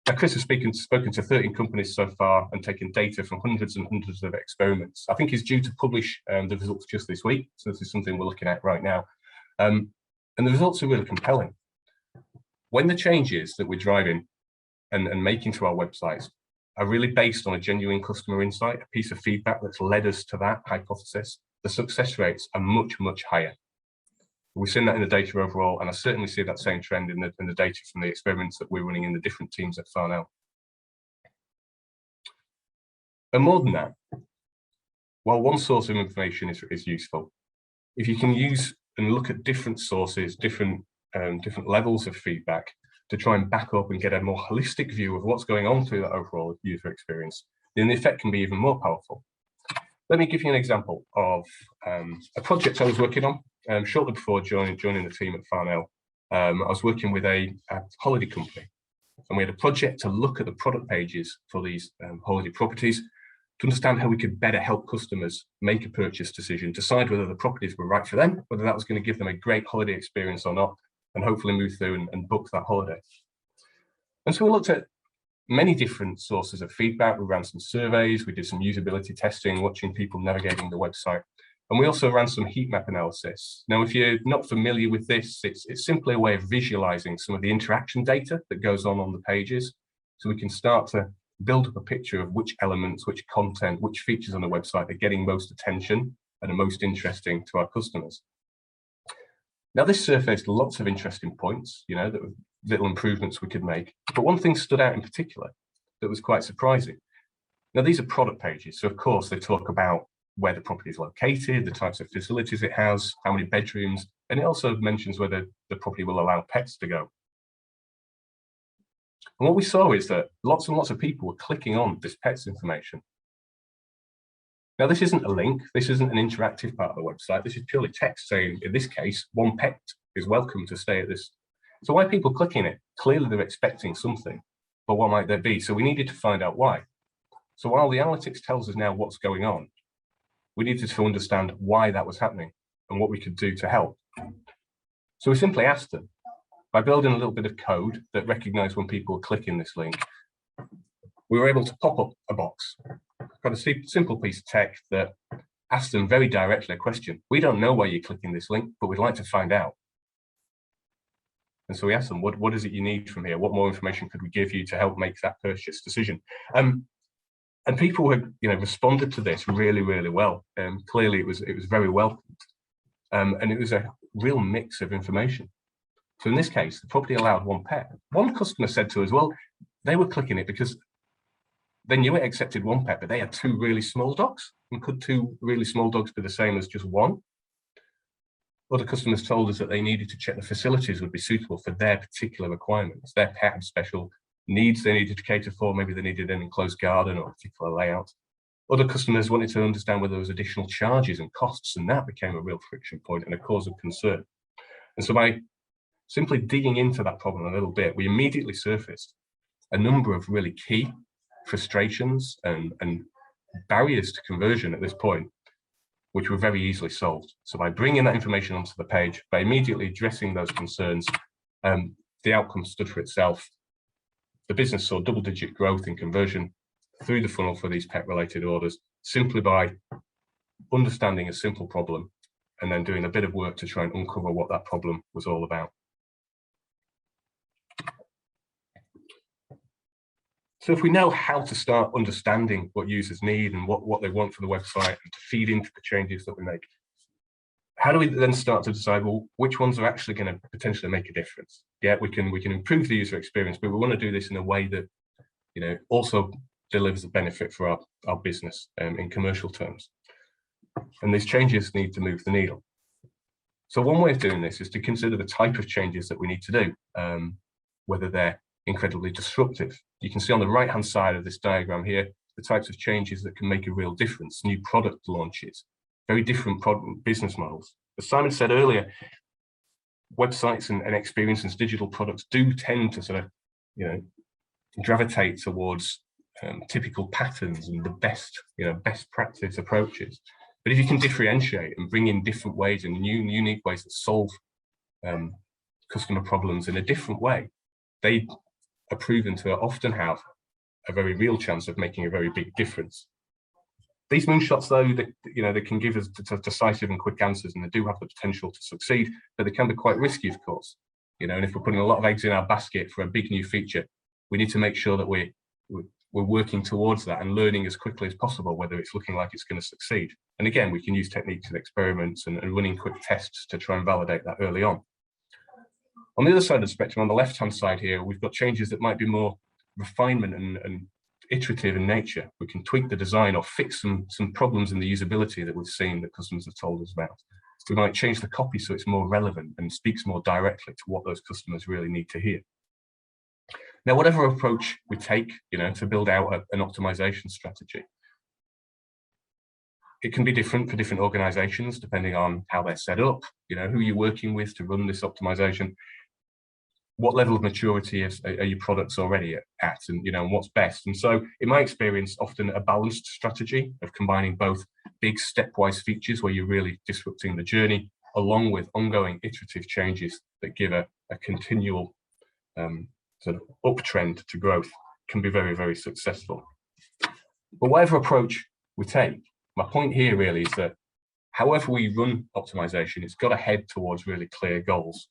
Now, Chris has spoken to 13 companies so far and taken data from hundreds and hundreds of experiments. I think he's due to publish the results just this week, so this is something we're looking at right now. And the results are really compelling. When the changes that we're driving and making to our websites are really based on a genuine customer insight, a piece of feedback that's led us to that hypothesis, the success rates are much, much higher. We've seen that in the data overall, and I certainly see that same trend in the data from the experiments that we're running in the different teams at Farnell. And more than that, while one source of information is useful, if you can use and look at different sources, different levels of feedback to try and back up and get a more holistic view of what's going on through that overall user experience, then the effect can be even more powerful. Let me give you an example of a project I was working on shortly before joining the team at Farnell. I was working with a holiday company, and we had a project to look at the product pages for these holiday properties to understand how we could better help customers make a purchase decision, decide whether the properties were right for them, whether that was going to give them a great holiday experience or not, and hopefully move through and book that holiday. And so we looked at many different sources of feedback. We ran some surveys, we did some usability testing, watching people navigating the website. And we also ran some heat map analysis. Now, if you're not familiar with this, it's simply a way of visualizing some of the interaction data that goes on the pages. So we can start to build up a picture of which elements, which content, which features on the website are getting most attention and are most interesting to our customers. Now, this surfaced lots of interesting points, that were little improvements we could make. But one thing stood out in particular that was quite surprising. Now, these are product pages. So, of course, they talk about where the property is located, the types of facilities it has, how many bedrooms, and it also mentions whether the property will allow pets to go. And what we saw is that lots and lots of people were clicking on this pets information. Now, this isn't a link, this isn't an interactive part of the website, this is purely text saying, in this case, one pet is welcome to stay at this. So why are people clicking it? Clearly they're expecting something, but what might there be? So we needed to find out why. So while the analytics tells us now what's going on, we needed to understand why that was happening and what we could do to help. So we simply asked them, by building a little bit of code that recognized when people were clicking this link, we were able to pop up a box. Got a simple piece of text that asked them very directly a question. We don't know why you're clicking this link, but we'd like to find out. And so we asked them, what is it you need from here? What more information could we give you to help make that purchase decision? And people had, responded to this really, really well. Clearly, it was very welcomed, and it was a real mix of information. So in this case, the property allowed one pet. One customer said to us, well, they were clicking it because they knew it accepted one pet, but they had two really small dogs. And could two really small dogs be the same as just one? Other customers told us that they needed to check the facilities would be suitable for their particular requirements. Their pet had special needs they needed to cater for. Maybe they needed an enclosed garden or a particular layout. Other customers wanted to understand whether there was additional charges and costs, and that became a real friction point and a cause of concern. And so by simply digging into that problem a little bit, we immediately surfaced a number of really key frustrations and barriers to conversion at this point, which were very easily solved. So by bringing that information onto the page, by immediately addressing those concerns, the outcome stood for itself. The business saw double-digit growth in conversion through the funnel for these pet-related orders, simply by understanding a simple problem and then doing a bit of work to try and uncover what that problem was all about. So if we know how to start understanding what users need and what they want from the website and to feed into the changes that we make, how do we then start to decide, well, which ones are actually going to potentially make a difference? Yeah, we can improve the user experience, but we want to do this in a way that, you know, also delivers a benefit for our business in commercial terms. And these changes need to move the needle. So one way of doing this is to consider the type of changes that we need to do, whether they're incredibly disruptive. You can see on the right-hand side of this diagram here, the types of changes that can make a real difference, new product launches, very different business models. As Simon said earlier, websites and experiences, digital products do tend to sort of, you know, gravitate towards typical patterns and the best practice approaches. But if you can differentiate and bring in different ways and new unique ways that solve customer problems in a different way, they are proven to often have a very real chance of making a very big difference. These moonshots, though, they can give us decisive and quick answers, and they do have the potential to succeed, but they can be quite risky, of course. You know, and if we're putting a lot of eggs in our basket for a big new feature, we need to make sure that we're working towards that and learning as quickly as possible whether it's looking like it's going to succeed. And again, we can use techniques and experiments and running quick tests to try and validate that early on. On the other side of the spectrum, on the left-hand side here, we've got changes that might be more refinement and iterative in nature. We can tweak the design or fix some problems in the usability that we've seen that customers have told us about. We might change the copy so it's more relevant and speaks more directly to what those customers really need to hear. Now, whatever approach we take, you know, to build out an optimization strategy, it can be different for different organizations depending on how they're set up, you know, who you're working with to run this optimization. What level of maturity are your products already at, and you know, what's best. And so in my experience, often a balanced strategy of combining both big stepwise features where you're really disrupting the journey, along with ongoing iterative changes that give a continual sort of uptrend to growth, can be very, very successful. But whatever approach we take, my point here really is that however we run optimization, it's got to head towards really clear goals.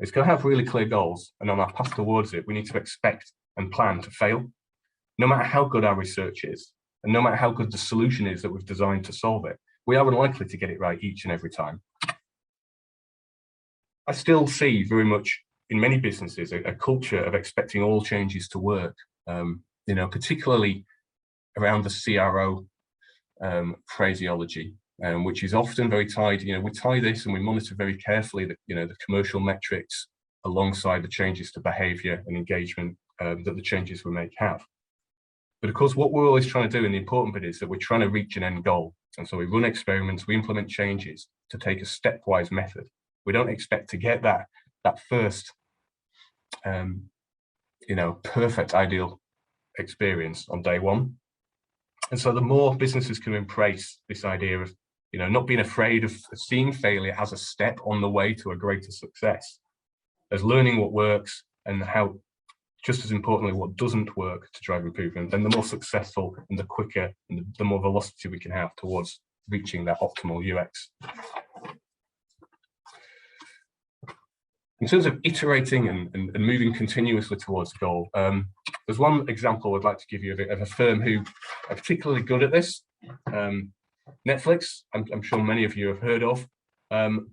It's going to have really clear goals, and on our path towards it, we need to expect and plan to fail, no matter how good our research is, and no matter how good the solution is that we've designed to solve it. We are unlikely to get it right each and every time. I still see very much in many businesses a culture of expecting all changes to work, you know, particularly around the CRO phraseology. Which is often very tied, you know, we tie this and we monitor very carefully the, you know, the commercial metrics alongside the changes to behavior and engagement that the changes we make have. But of course, what we're always trying to do, and the important bit is that we're trying to reach an end goal. And so we run experiments, we implement changes to take a stepwise method. We don't expect to get that first, you know, perfect ideal experience on day one. And so the more businesses can embrace this idea of, you know, not being afraid of seeing failure as a step on the way to a greater success, as learning what works and how, just as importantly, what doesn't work to drive improvement, then the more successful and the quicker and the more velocity we can have towards reaching that optimal UX. In terms of iterating and moving continuously towards the goal, there's one example I'd like to give you of a firm who are particularly good at this. Netflix, I'm sure many of you have heard of, and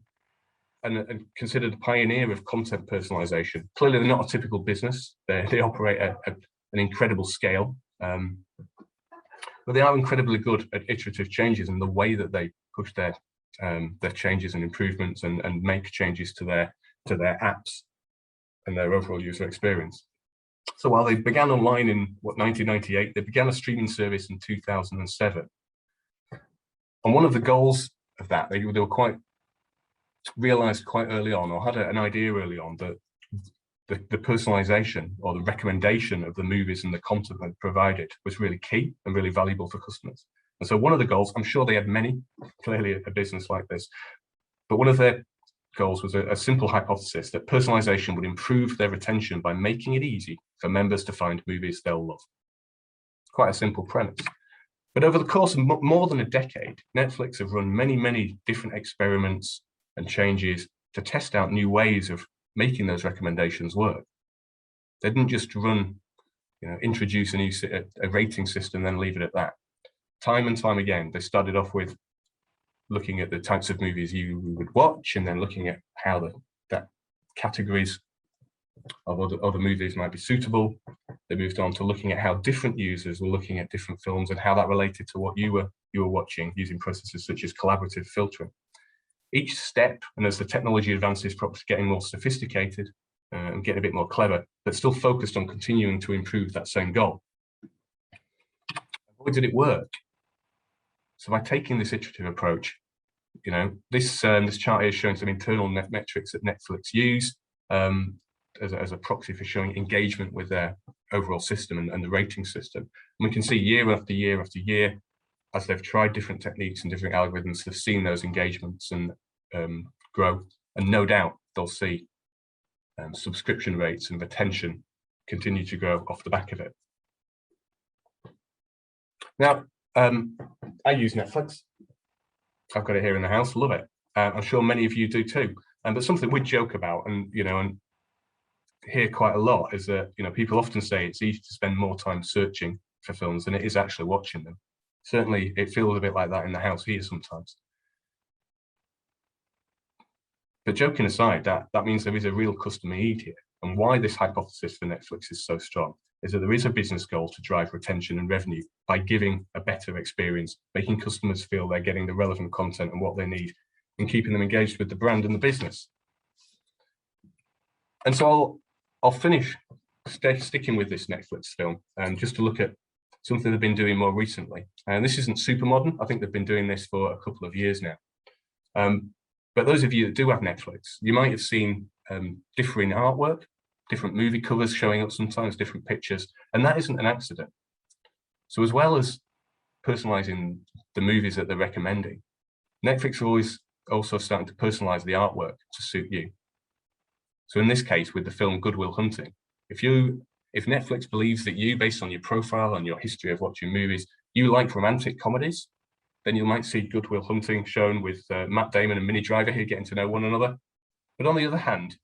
considered a pioneer of content personalization. Clearly, they're not a typical business. They operate at an incredible scale, but they are incredibly good at iterative changes and the way that they push their changes and improvements and make changes to their apps and their overall user experience. So while they began online in 1998, they began a streaming service in 2007. And one of the goals of that, they were realized quite early on, or had an idea early on, that the personalization or the recommendation of the movies and the content they provided was really key and really valuable for customers. And so one of the goals, I'm sure they had many, clearly a business like this, but one of their goals was a simple hypothesis that personalization would improve their retention by making it easy for members to find movies they'll love. Quite a simple premise. But over the course of more than a decade, Netflix have run many, many different experiments and changes to test out new ways of making those recommendations work. They didn't just introduce a rating system, then leave it at that. Time and time again, they started off with looking at the types of movies you would watch, and then looking at how that categories of other movies might be suitable. They moved on to looking at how different users were looking at different films and how that related to what you were watching, using processes such as collaborative filtering. Each step, and as the technology advances, probably getting more sophisticated and getting a bit more clever, but still focused on continuing to improve that same goal. Why did it work? So by taking this iterative approach, this chart here is showing some internal metrics that Netflix use as a proxy for showing engagement with their overall system and the rating system. And we can see year after year after year, as they've tried different techniques and different algorithms, they've seen those engagements and grow. And no doubt they'll see subscription rates and retention continue to grow off the back of it. Now, I use Netflix. I've got it here in the house, love it. I'm sure many of you do too. But something we joke about and hear quite a lot is that people often say it's easy to spend more time searching for films than it is actually watching them. Certainly, it feels a bit like that in the house here sometimes. But joking aside, that means there is a real customer need here. And why this hypothesis for Netflix is so strong is that there is a business goal to drive retention and revenue by giving a better experience, making customers feel they're getting the relevant content and what they need, and keeping them engaged with the brand and the business. And so I'll finish sticking with this Netflix film, just to look at something they've been doing more recently. And this isn't super modern. I think they've been doing this for a couple of years now. But those of you that do have Netflix, you might have seen differing artwork, different movie covers showing up sometimes, different pictures, and that isn't an accident. So as well as personalizing the movies that they're recommending, Netflix are always also starting to personalize the artwork to suit you. So in this case, with the film Good Will Hunting, if Netflix believes that you, based on your profile and your history of watching movies, you like romantic comedies, then you might see Good Will Hunting shown with Matt Damon and Minnie Driver here getting to know one another. But on the other hand,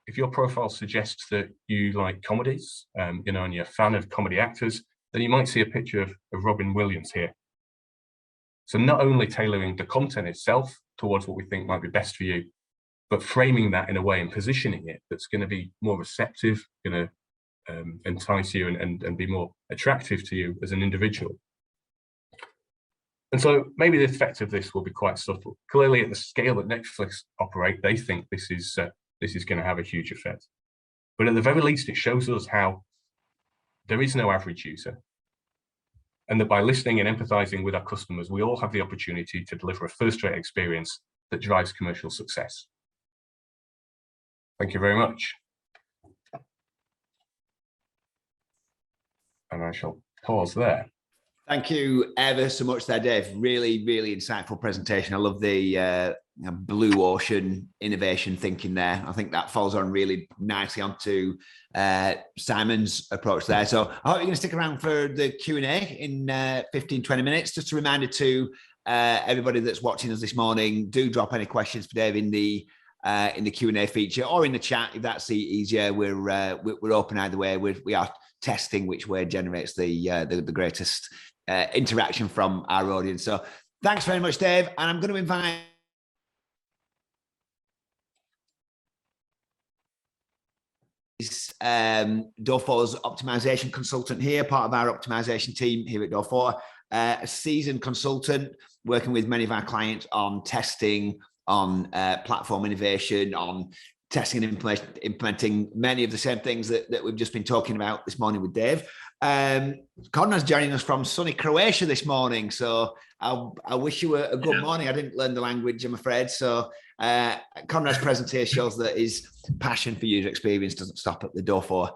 if your profile suggests that you like comedies, and you're a fan of comedy actors, then you might see a picture of Robin Williams here. So not only tailoring the content itself towards what we think might be best for you, but framing that in a way and positioning it that's going to be more receptive, going to entice you and be more attractive to you as an individual. And so maybe the effect of this will be quite subtle. Clearly, at the scale that Netflix operate, they think this is going to have a huge effect. But at the very least, it shows us how there is no average user, and that by listening and empathizing with our customers, we all have the opportunity to deliver a first-rate experience that drives commercial success. Thank you very much. And I shall pause there. Thank you ever so much there, Dave. Really, really insightful presentation. I love the blue ocean innovation thinking there. I think that falls on really nicely onto Simon's approach there. So I hope you're going to stick around for the Q&A in 15, 20 minutes. Just a reminder to everybody that's watching us this morning, do drop any questions for Dave in the Q&A feature or in the chat if that's easier. We're open either way. We are testing which way generates the greatest interaction from our audience. So thanks very much, Dave. And I'm going to invite Door4's optimization consultant here, part of our optimization team here at Door4, a seasoned consultant working with many of our clients on testing, on platform innovation, on testing and implementing many of the same things that we've just been talking about this morning with Dave. Conrad's joining us from sunny Croatia this morning, so I wish you a good morning. I didn't learn the language, I'm afraid. So Conrad's presence here shows that his passion for user experience doesn't stop at the door for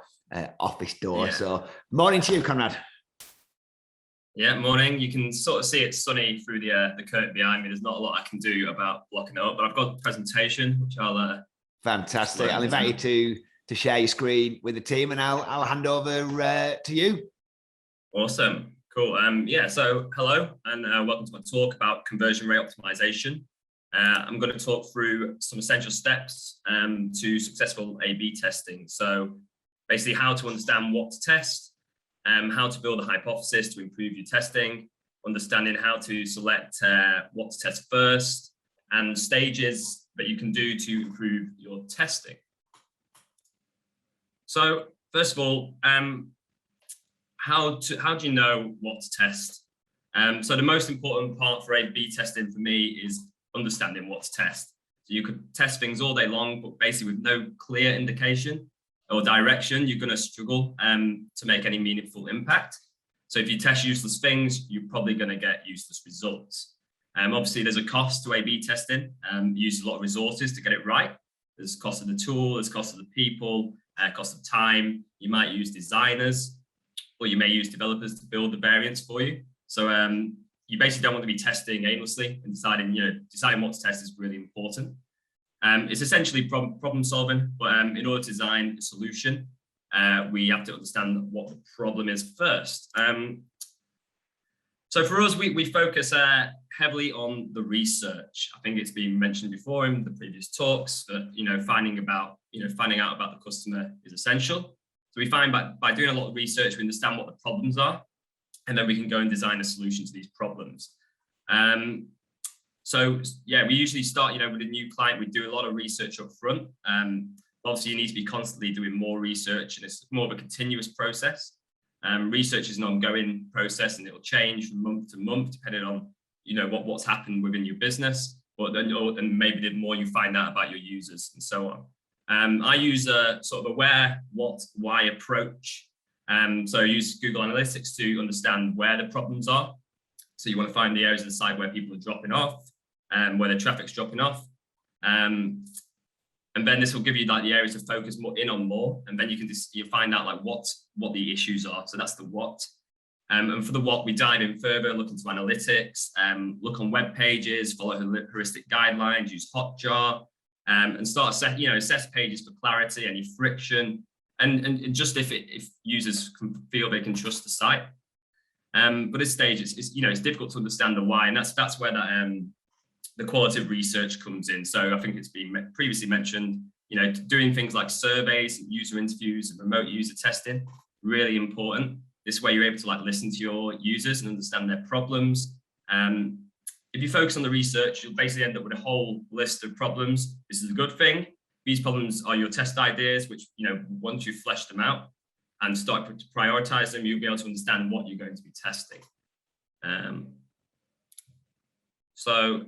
office door. So morning to you, Conrad. Yeah, morning. You can sort of see it's sunny through the curtain behind me. There's not a lot I can do about blocking it up, but I've got the presentation, which I'll... Fantastic. I'll invite you to share your screen with the team, and I'll hand over to you. Awesome. Cool. Yeah, so hello, and welcome to my talk about conversion rate optimization. I'm going to talk through some essential steps to successful A/B testing. So basically how to understand what to test, how to build a hypothesis to improve your testing, understanding how to select what to test first, and stages that you can do to improve your testing. So first of all, how do you know what to test? So the most important part for A/B testing for me is understanding what to test. So you could test things all day long, but basically with no clear indication or direction, you're going to struggle to make any meaningful impact. So if you test useless things, you're probably going to get useless results. Obviously, there's a cost to A/B testing. You use a lot of resources to get it right. There's cost of the tool, there's cost of the people, cost of time. You might use designers, or you may use developers to build the variants for you. So you basically don't want to be testing aimlessly, and deciding what to test is really important. It's essentially problem solving, but in order to design a solution, we have to understand what the problem is first. So for us, we focus heavily on the research. I think it's been mentioned before in the previous talks that finding out about the customer is essential. So we find by doing a lot of research, we understand what the problems are, and then we can go and design a solution to these problems. So yeah, we usually start, with a new client, we do a lot of research up front. Obviously, you need to be constantly doing more research, and it's more of a continuous process. Research is an ongoing process, and it'll change from month to month, depending on, what's happened within your business, and maybe the more you find out about your users and so on. I use a sort of a where, what, why approach. So I use Google Analytics to understand where the problems are. So you want to find the areas of the site where people are dropping off, where the traffic's dropping off. And then this will give you the areas to focus more, and then you find out what the issues are. So that's the what. And for the what, we dive in further, look into analytics, look on web pages, follow heuristic guidelines, use Hotjar, and start assess pages for clarity, any friction, and just if users can feel they can trust the site. But at this stage, it's difficult to understand the why, and that's where the qualitative research comes in. So I think it's been previously mentioned, doing things like surveys, user interviews, and remote user testing, really important. This way you're able to listen to your users and understand their problems. If you focus on the research, you'll basically end up with a whole list of problems. This is a good thing. These problems are your test ideas, which, once you've fleshed them out and start to prioritize them, you'll be able to understand what you're going to be testing. So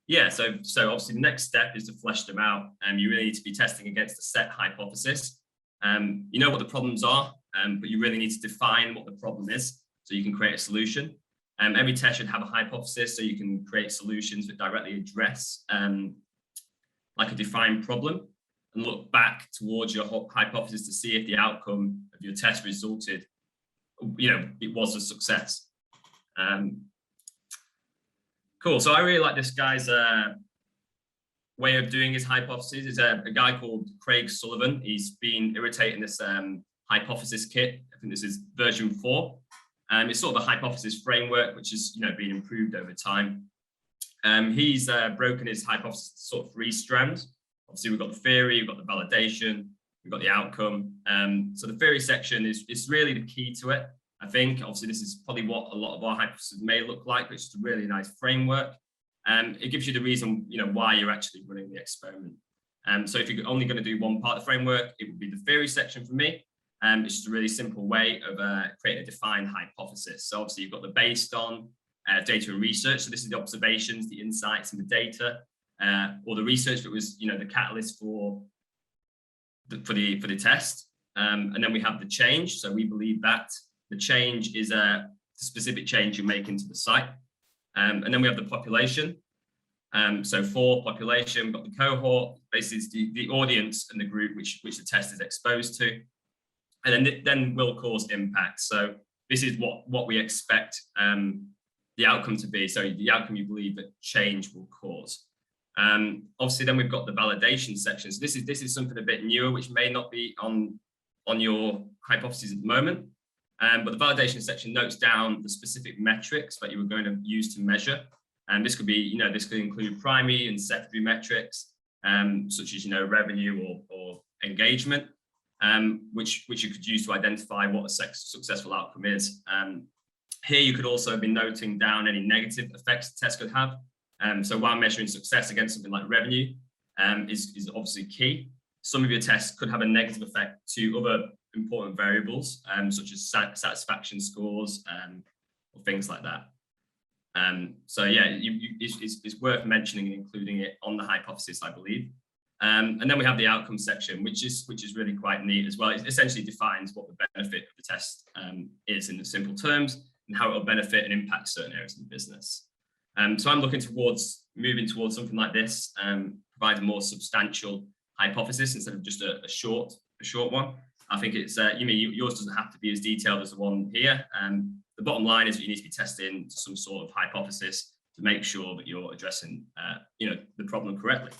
obviously the next step is to flesh them out. You really need to be testing against a set hypothesis. You know what the problems are, but you really need to define what the problem is so you can create a solution. Every test should have a hypothesis so you can create solutions that directly address a defined problem, and look back towards your hypothesis to see if the outcome of your test resulted, it was a success. Cool. So I really like this guy's way of doing his hypothesis. Is a guy called Craig Sullivan. He's been iterating this hypothesis kit. I think this is version 4. It's sort of a hypothesis framework, which has been improved over time. He's broken his hypothesis to sort of 3 strands. Obviously, we've got the theory, we've got the validation, we've got the outcome. So the theory section is really the key to it. I think obviously this is probably what a lot of our hypotheses may look like, but it's just a really nice framework. It gives you the reason why you're actually running the experiment. So if you're only going to do one part of the framework, it would be the theory section for me. It's just a really simple way of creating a defined hypothesis. So obviously you've got the based on data and research. So this is the observations, the insights, and the data, or the research that was the catalyst for the test. And then we have the change. So we believe that the change is a specific change you're making to the site. And then we have the population. So for population, we've got the cohort, basically it's the audience and the group which the test is exposed to. And then will cause impact. So this is what we expect the outcome to be. So the outcome you believe that change will cause. Obviously, then we've got the validation section. So this is something a bit newer, which may not be on your hypotheses at the moment. But the validation section notes down the specific metrics that you were going to use to measure. And this could be, this could include primary and secondary metrics, such as, revenue or engagement, which you could use to identify what a successful outcome is. Here you could also be noting down any negative effects the test could have. So while measuring success against something like revenue is obviously key, some of your tests could have a negative effect to other important variables, such as satisfaction scores or things like that. So yeah, it's worth mentioning and including it on the hypothesis, I believe. And then we have the outcome section, which is really quite neat as well. It essentially defines what the benefit of the test is in the simple terms and how it will benefit and impact certain areas of the business. So I'm looking moving towards something like this, provide a more substantial hypothesis instead of just a short one. I think it's yours doesn't have to be as detailed as the one here. The bottom line is that you need to be testing some sort of hypothesis to make sure that you're addressing the problem correctly.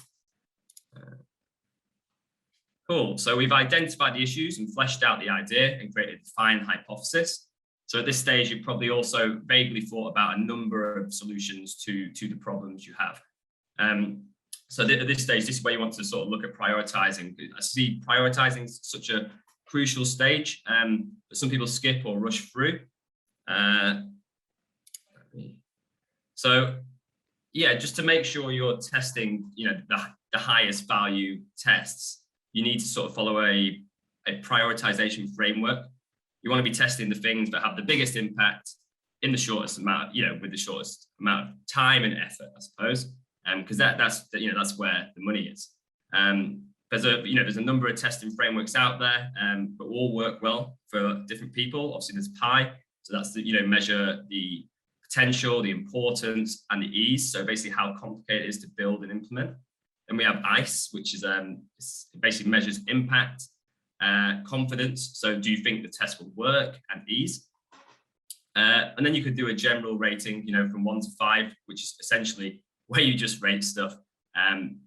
Cool. So we've identified the issues and fleshed out the idea and created a defined hypothesis. So at this stage, you've probably also vaguely thought about a number of solutions to the problems you have. So at this stage, this is where you want to sort of look at prioritizing. I see prioritizing such a crucial stage that some people skip or rush through. So yeah, just to make sure you're testing, the highest value tests, you need to sort of follow a prioritization framework. You want to be testing the things that have the biggest impact in the shortest amount, with the shortest amount of time and effort, I suppose, because that's where the money is. There's a number of testing frameworks out there, but all work well for different people. Obviously, there's PI, so that's the measure the potential, the importance, and the ease. So basically, how complicated it is to build and implement. Then we have ICE, which is it basically measures impact. Confidence, so do you think the test will work, and ease. And then you could do a general rating, from 1 to 5, which is essentially where you just rate stuff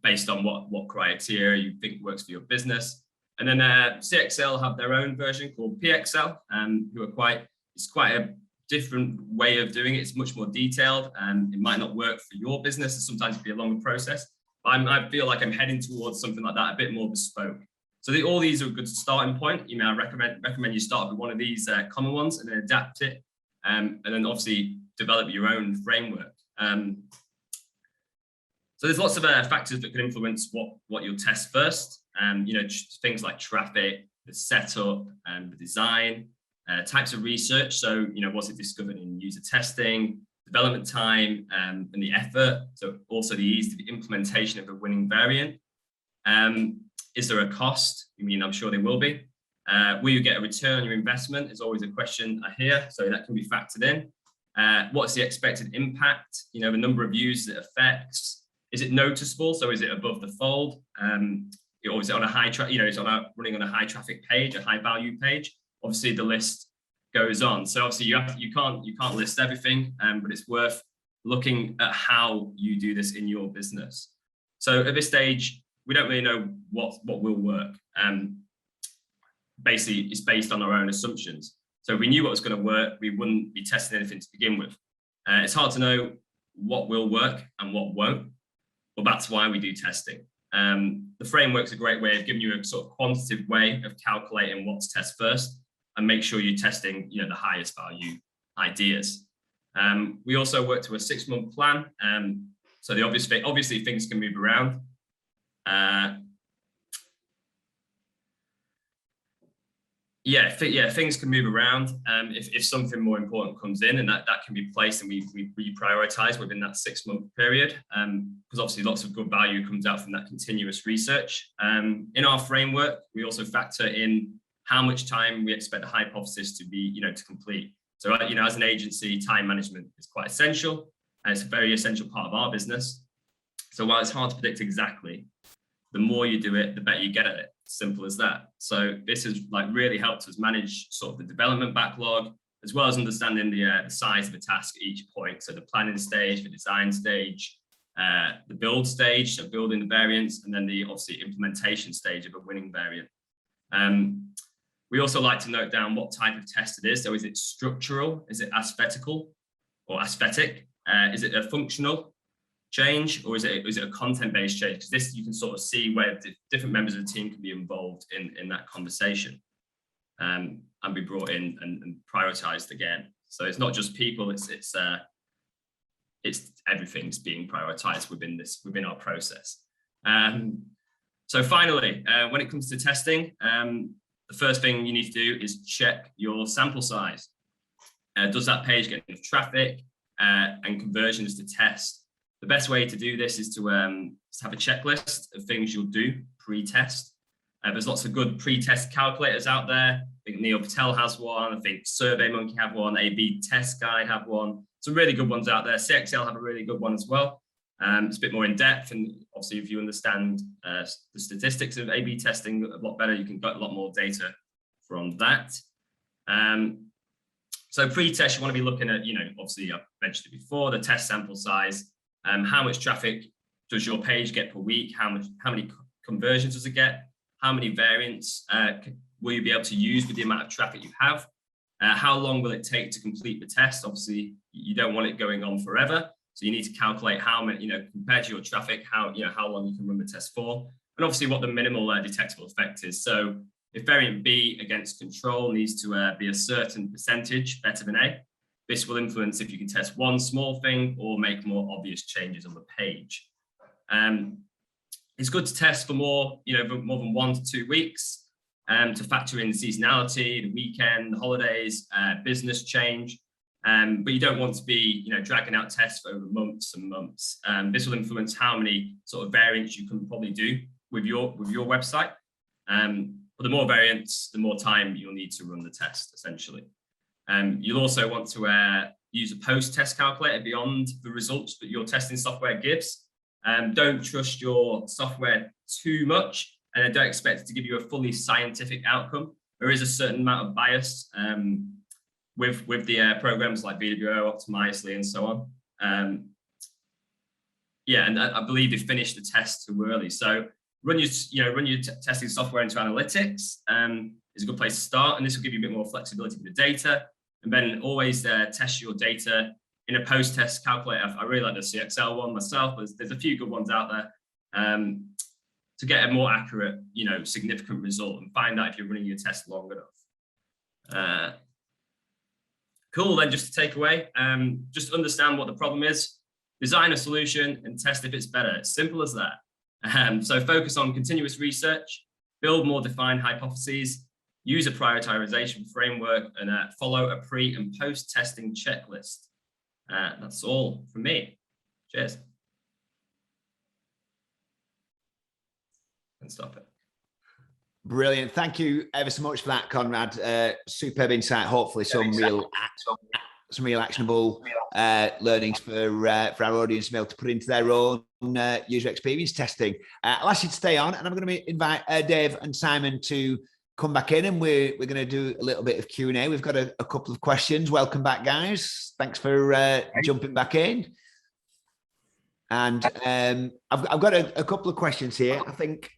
based on what criteria you think works for your business. And then CXL have their own version called PXL, it's quite a different way of doing it. It's much more detailed, and it might not work for your business, and sometimes it'd be a longer process. I feel like I'm heading towards something like that, a bit more bespoke. So all these are a good starting point. I recommend you start with one of these common ones and then adapt it, and then obviously develop your own framework. So there's lots of factors that can influence what you'll test first. Things like traffic, the setup, the design, types of research. So was it discovered in user testing, development time, and the effort. So also the ease of the implementation of a winning variant. Is there a cost? I'm sure there will be. Will you get a return on your investment? Is always a question I hear, so that can be factored in. What's the expected impact? The number of users it affects. Is it noticeable? So is it above the fold? Or is it on a high it's running on a high traffic page, a high value page? Obviously, the list goes on. So obviously, you can't list everything, but it's worth looking at how you do this in your business. So at this stage, we don't really know what will work. Basically, it's based on our own assumptions. So if we knew what was going to work, we wouldn't be testing anything to begin with. It's hard to know what will work and what won't, but that's why we do testing. The framework's a great way of giving you a sort of quantitative way of calculating what to test first and make sure you're testing, the highest value ideas. We also work to a 6-month plan. So obviously things can move around. Things can move around if something more important comes in, and that can be placed, and we prioritize within that 6-month period, because obviously lots of good value comes out from that continuous research. In our framework, we also factor in how much time we expect the hypothesis to be, to complete. So, as an agency, time management is quite essential. and it's a very essential part of our business. So while it's hard to predict exactly, the more you do it, the better you get at it. Simple as that. So this has like really helped us manage sort of the development backlog, as well as understanding the size of a task at each point. So the planning stage, the design stage, the build stage, so building the variants, and then the obviously implementation stage of a winning variant. We also like to note down what type of test it is. So is it structural? Is it aesthetical or aesthetic? Is it a functional change, or is it a content-based change? Because this, you can sort of see where different members of the team can be involved in that conversation, and be brought in and prioritized again. So it's not just people, it's everything's being prioritized within our process. So finally, when it comes to testing, the first thing you need to do is check your sample size. Does that page get enough traffic and conversions to test? The best way to do this is to have a checklist of things you'll do pre-test. There's lots of good pre-test calculators out there. I think Neil Patel has one. I think SurveyMonkey have one. A/B Test Guide have one. Some really good ones out there. CXL have a really good one as well. It's a bit more in depth, and obviously if you understand the statistics of A/B testing a lot better, you can get a lot more data from that. So pre-test, you want to be looking at, obviously I've mentioned it before, the test sample size. How much traffic does your page get per week? How many conversions does it get? How many variants will you be able to use with the amount of traffic you have? How long will it take to complete the test? Obviously, you don't want it going on forever. So you need to calculate how many, compared to your traffic, how long you can run the test for. And obviously what the minimal detectable effect is. So if variant B against control needs to be a certain percentage better than A, this will influence if you can test one small thing or make more obvious changes on the page. It's good to test for more than 1 to 2 weeks to factor in seasonality, the weekend, the holidays, business change. But you don't want to be, dragging out tests for over months and months. This will influence how many sort of variants you can probably do with your website. But the more variants, the more time you'll need to run the test, essentially. You'll also want to use a post-test calculator beyond the results that your testing software gives. Don't trust your software too much, and don't expect it to give you a fully scientific outcome. There is a certain amount of bias with the programs like VWO, Optimizely, and so on. And I believe they finished the test too early. So run your testing software into analytics is a good place to start, and this will give you a bit more flexibility with the data. And then always test your data in a post-test calculator. I really like the CXL one myself, but there's a few good ones out there to get a more accurate, significant result, and find out if you're running your test long enough. Cool, then just to take away, just understand what the problem is, design a solution, and test if it's better. It's simple as that. So focus on continuous research, build more defined hypotheses, use a prioritization framework, and follow a pre and post-testing checklist. That's all from me. Cheers. And stop it. Brilliant. Thank you ever so much for that, Conrad. Superb insight. Hopefully some real actionable learnings for our audience to be able to put into their own user experience testing. I'll ask you to stay on, and I'm going to invite Dave and Simon to come back in, and we're going to do a little bit of Q&A. We've got a couple of questions. Welcome back, guys. Thanks for jumping back in. And I've got a couple of questions here. I think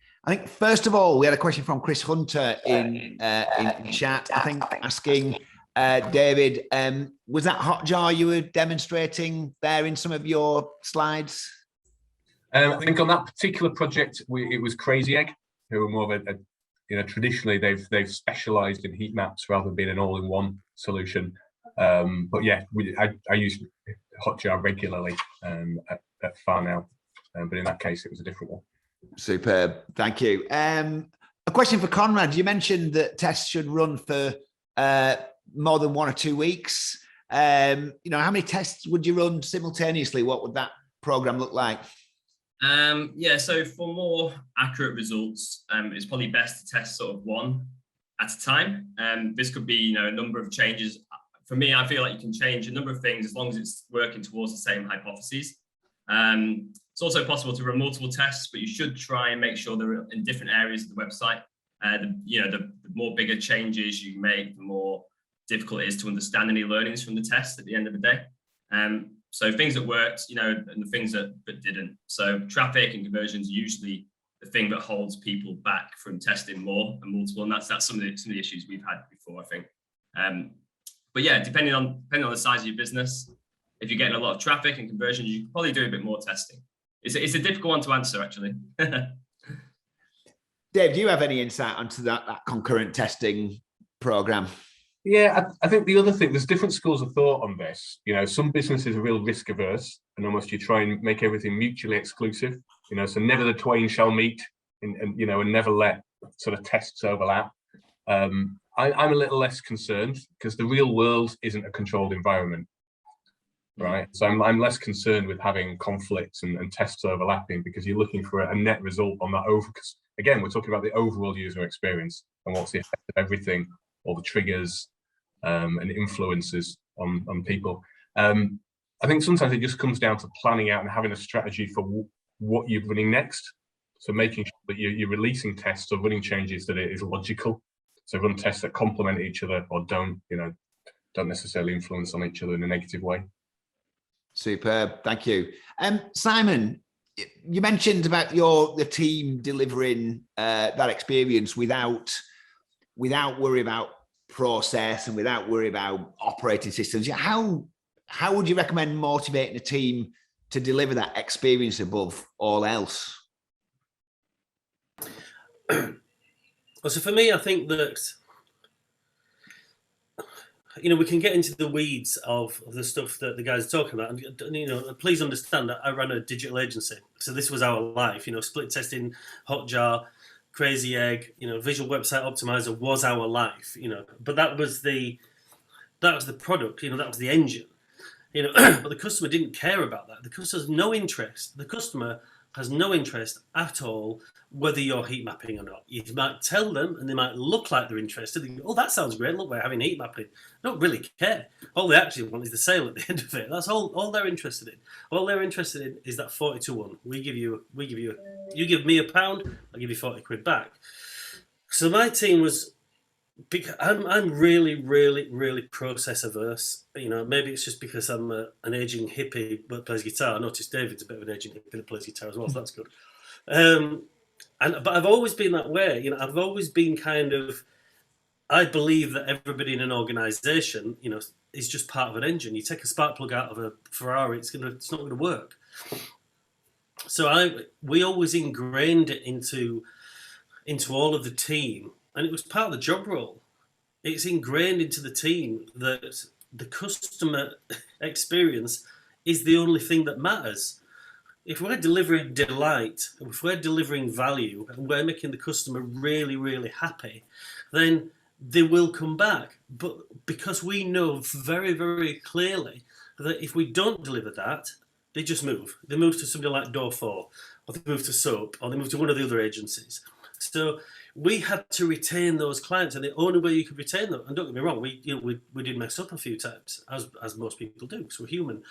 first of all, we had a question from Chris Hunter in chat, I think, asking David, was that Hotjar you were demonstrating there in some of your slides? I think on that particular project, it was Crazy Egg, who were more of a traditionally they've specialised in heat maps rather than being an all-in-one solution. But yeah, I use Hotjar regularly at Farnell, but in that case, it was a different one. Superb, thank you. A question for Conrad. You mentioned that tests should run for more than 1 or 2 weeks. How many tests would you run simultaneously? What would that program look like? So for more accurate results, it's probably best to test sort of one at a time. This could be, a number of changes for me, I feel like you can change a number of things as long as it's working towards the same hypotheses. It's also possible to run multiple tests, but you should try and make sure they're in different areas of the website. The more bigger changes you make, the more difficult it is to understand any learnings from the test at the end of the day. So things that worked, and the things that didn't. So traffic and conversions are usually the thing that holds people back from testing more and multiple, and that's some of the issues we've had before, I think. But yeah, depending on the size of your business, if you're getting a lot of traffic and conversions, you can probably do a bit more testing. It's a difficult one to answer, actually. Dave, do you have any insight onto that concurrent testing program? Yeah, I think the other thing, there's different schools of thought on this. Some businesses are real risk averse, and almost you try and make everything mutually exclusive. So never the twain shall meet, and never let sort of tests overlap. I'm a little less concerned because the real world isn't a controlled environment, right? So I'm less concerned with having conflicts and tests overlapping, because you're looking for a net result on that because again, we're talking about the overall user experience and what's the effect of everything, all the triggers and influences on people. I think sometimes it just comes down to planning out and having a strategy for what you're running next. So making sure that you're releasing tests or running changes that it is logical. So run tests that complement each other or don't necessarily influence on each other in a negative way. Superb, thank you. Simon, you mentioned about the team delivering that experience without worry about process and without worry about operating systems. How would you recommend motivating a team to deliver that experience above all else? Well, so for me, I think that we can get into the weeds of the stuff that the guys are talking about, and please understand that I ran a digital agency, so this was our life. Split testing, Hotjar, Crazy Egg, Visual Website Optimizer was our life. But that was the product. That was the engine. But the customer didn't care about that. The customer has no interest. The customer has no interest at all whether you're heat mapping or not. You might tell them and they might look like they're interested. They go, oh, that sounds great. Look, we're having heat mapping. They don't really care. All they actually want is the sale at the end of it. That's all they're interested in. All they're interested in is that 40-1. You give me £1, I'll give you 40 quid back. So my team was, I'm really, really, really process averse. Maybe it's just because I'm an aging hippie that plays guitar. I noticed David's a bit of an aging hippie that plays guitar as well, so that's good. But I've always been that way. I've always been I believe that everybody in an organisation, is just part of an engine. You take a spark plug out of a Ferrari, it's not going to work. So we always ingrained it into all of the team, and it was part of the job role. It's ingrained into the team that the customer experience is the only thing that matters. If we're delivering delight, if we're delivering value, and we're making the customer really, really happy, then they will come back. But because we know very, very clearly that if we don't deliver that, they just move. They move to somebody like Door 4, or they move to Soap, or they move to one of the other agencies. So we had to retain those clients, and the only way you could retain them, and don't get me wrong, we did mess up a few times, as most people do, because we're human.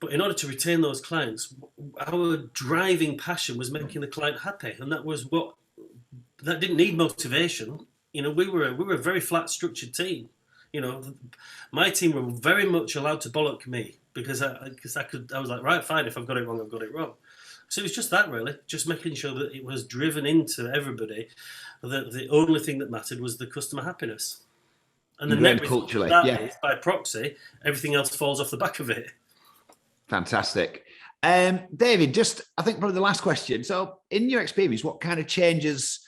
But in order to retain those clients, our driving passion was making the client happy, and that didn't need motivation. We were a very flat structured team. My team were very much allowed to bollock me because I was like, right, fine, if I've got it wrong, I've got it wrong. So it was just that, really, just making sure that it was driven into everybody that the only thing that mattered was the customer happiness. And the net result of that is, by proxy, everything else falls off the back of it. Fantastic. David, I think probably the last question. So in your experience, what kind of changes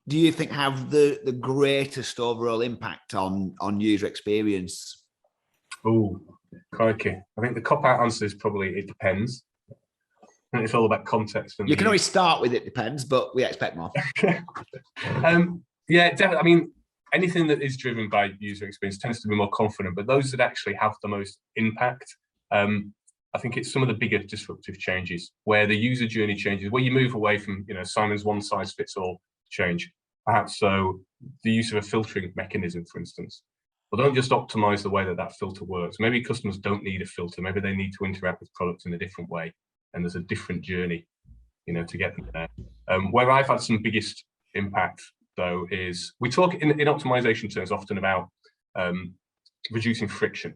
do you think have the greatest overall impact on user experience? Oh, crikey. I think the cop-out answer is probably it depends. I think it's all about context. You can always start with it depends, but we expect more. Yeah, definitely. I mean, anything that is driven by user experience tends to be more confident, but those that actually have the most impact, I think it's some of the bigger disruptive changes where the user journey changes, where you move away from, Simon's one-size-fits-all change. Perhaps so the use of a filtering mechanism, for instance. Well, don't just optimize the way that that filter works. Maybe customers don't need a filter. Maybe they need to interact with products in a different way. And there's a different journey, you know, to get them there. Where I've had some biggest impact, though, is we talk in optimization terms often about reducing friction.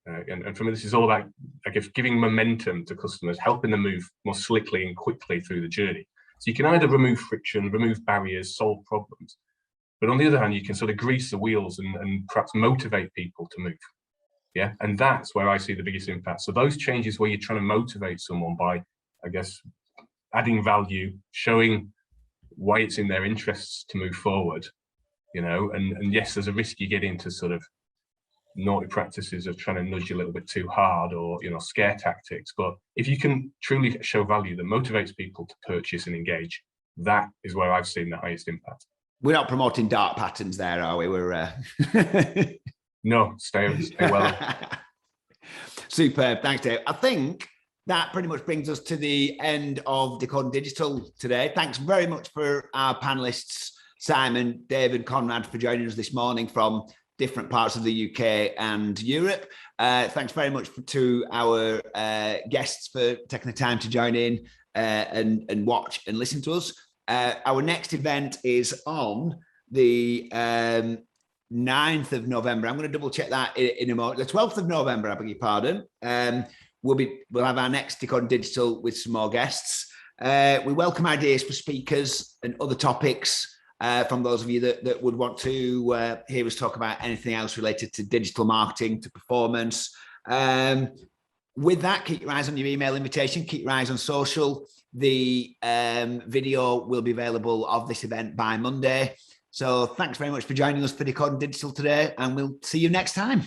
And for me, this is all about, I guess, giving momentum to customers, helping them move more slickly and quickly through the journey. So you can either remove friction, remove barriers, solve problems. But on the other hand, you can sort of grease the wheels and perhaps motivate people to move. Yeah, and that's where I see the biggest impact. So those changes where you're trying to motivate someone by, I guess, adding value, showing why it's in their interests to move forward, you know, and yes, there's a risk you get into sort of naughty practices of trying to nudge you a little bit too hard, or, you know, scare tactics. But if you can truly show value that motivates people to purchase and engage, that is where I've seen the highest impact. We're not promoting dark patterns there, are we? We're No, stay well. Superb. Thanks, Dave. I think that pretty much brings us to the end of Decoding Digital today. Thanks very much for our panelists, Simon, David, Conrad, for joining us this morning from different parts of the UK and Europe. Thanks very much to our guests for taking the time to join in and watch and listen to us. Our next event is on the 9th of November. I'm going to double check that in a moment. The 12th of November, I beg your pardon. We'll have our next Decoding Digital with some more guests. We welcome ideas for speakers and other topics from those of you that would want to hear us talk about anything else related to digital marketing, to performance. With that, keep your eyes on your email invitation, keep your eyes on social. The video will be available of this event by Monday. So thanks very much for joining us for Decoding Digital today, and we'll see you next time.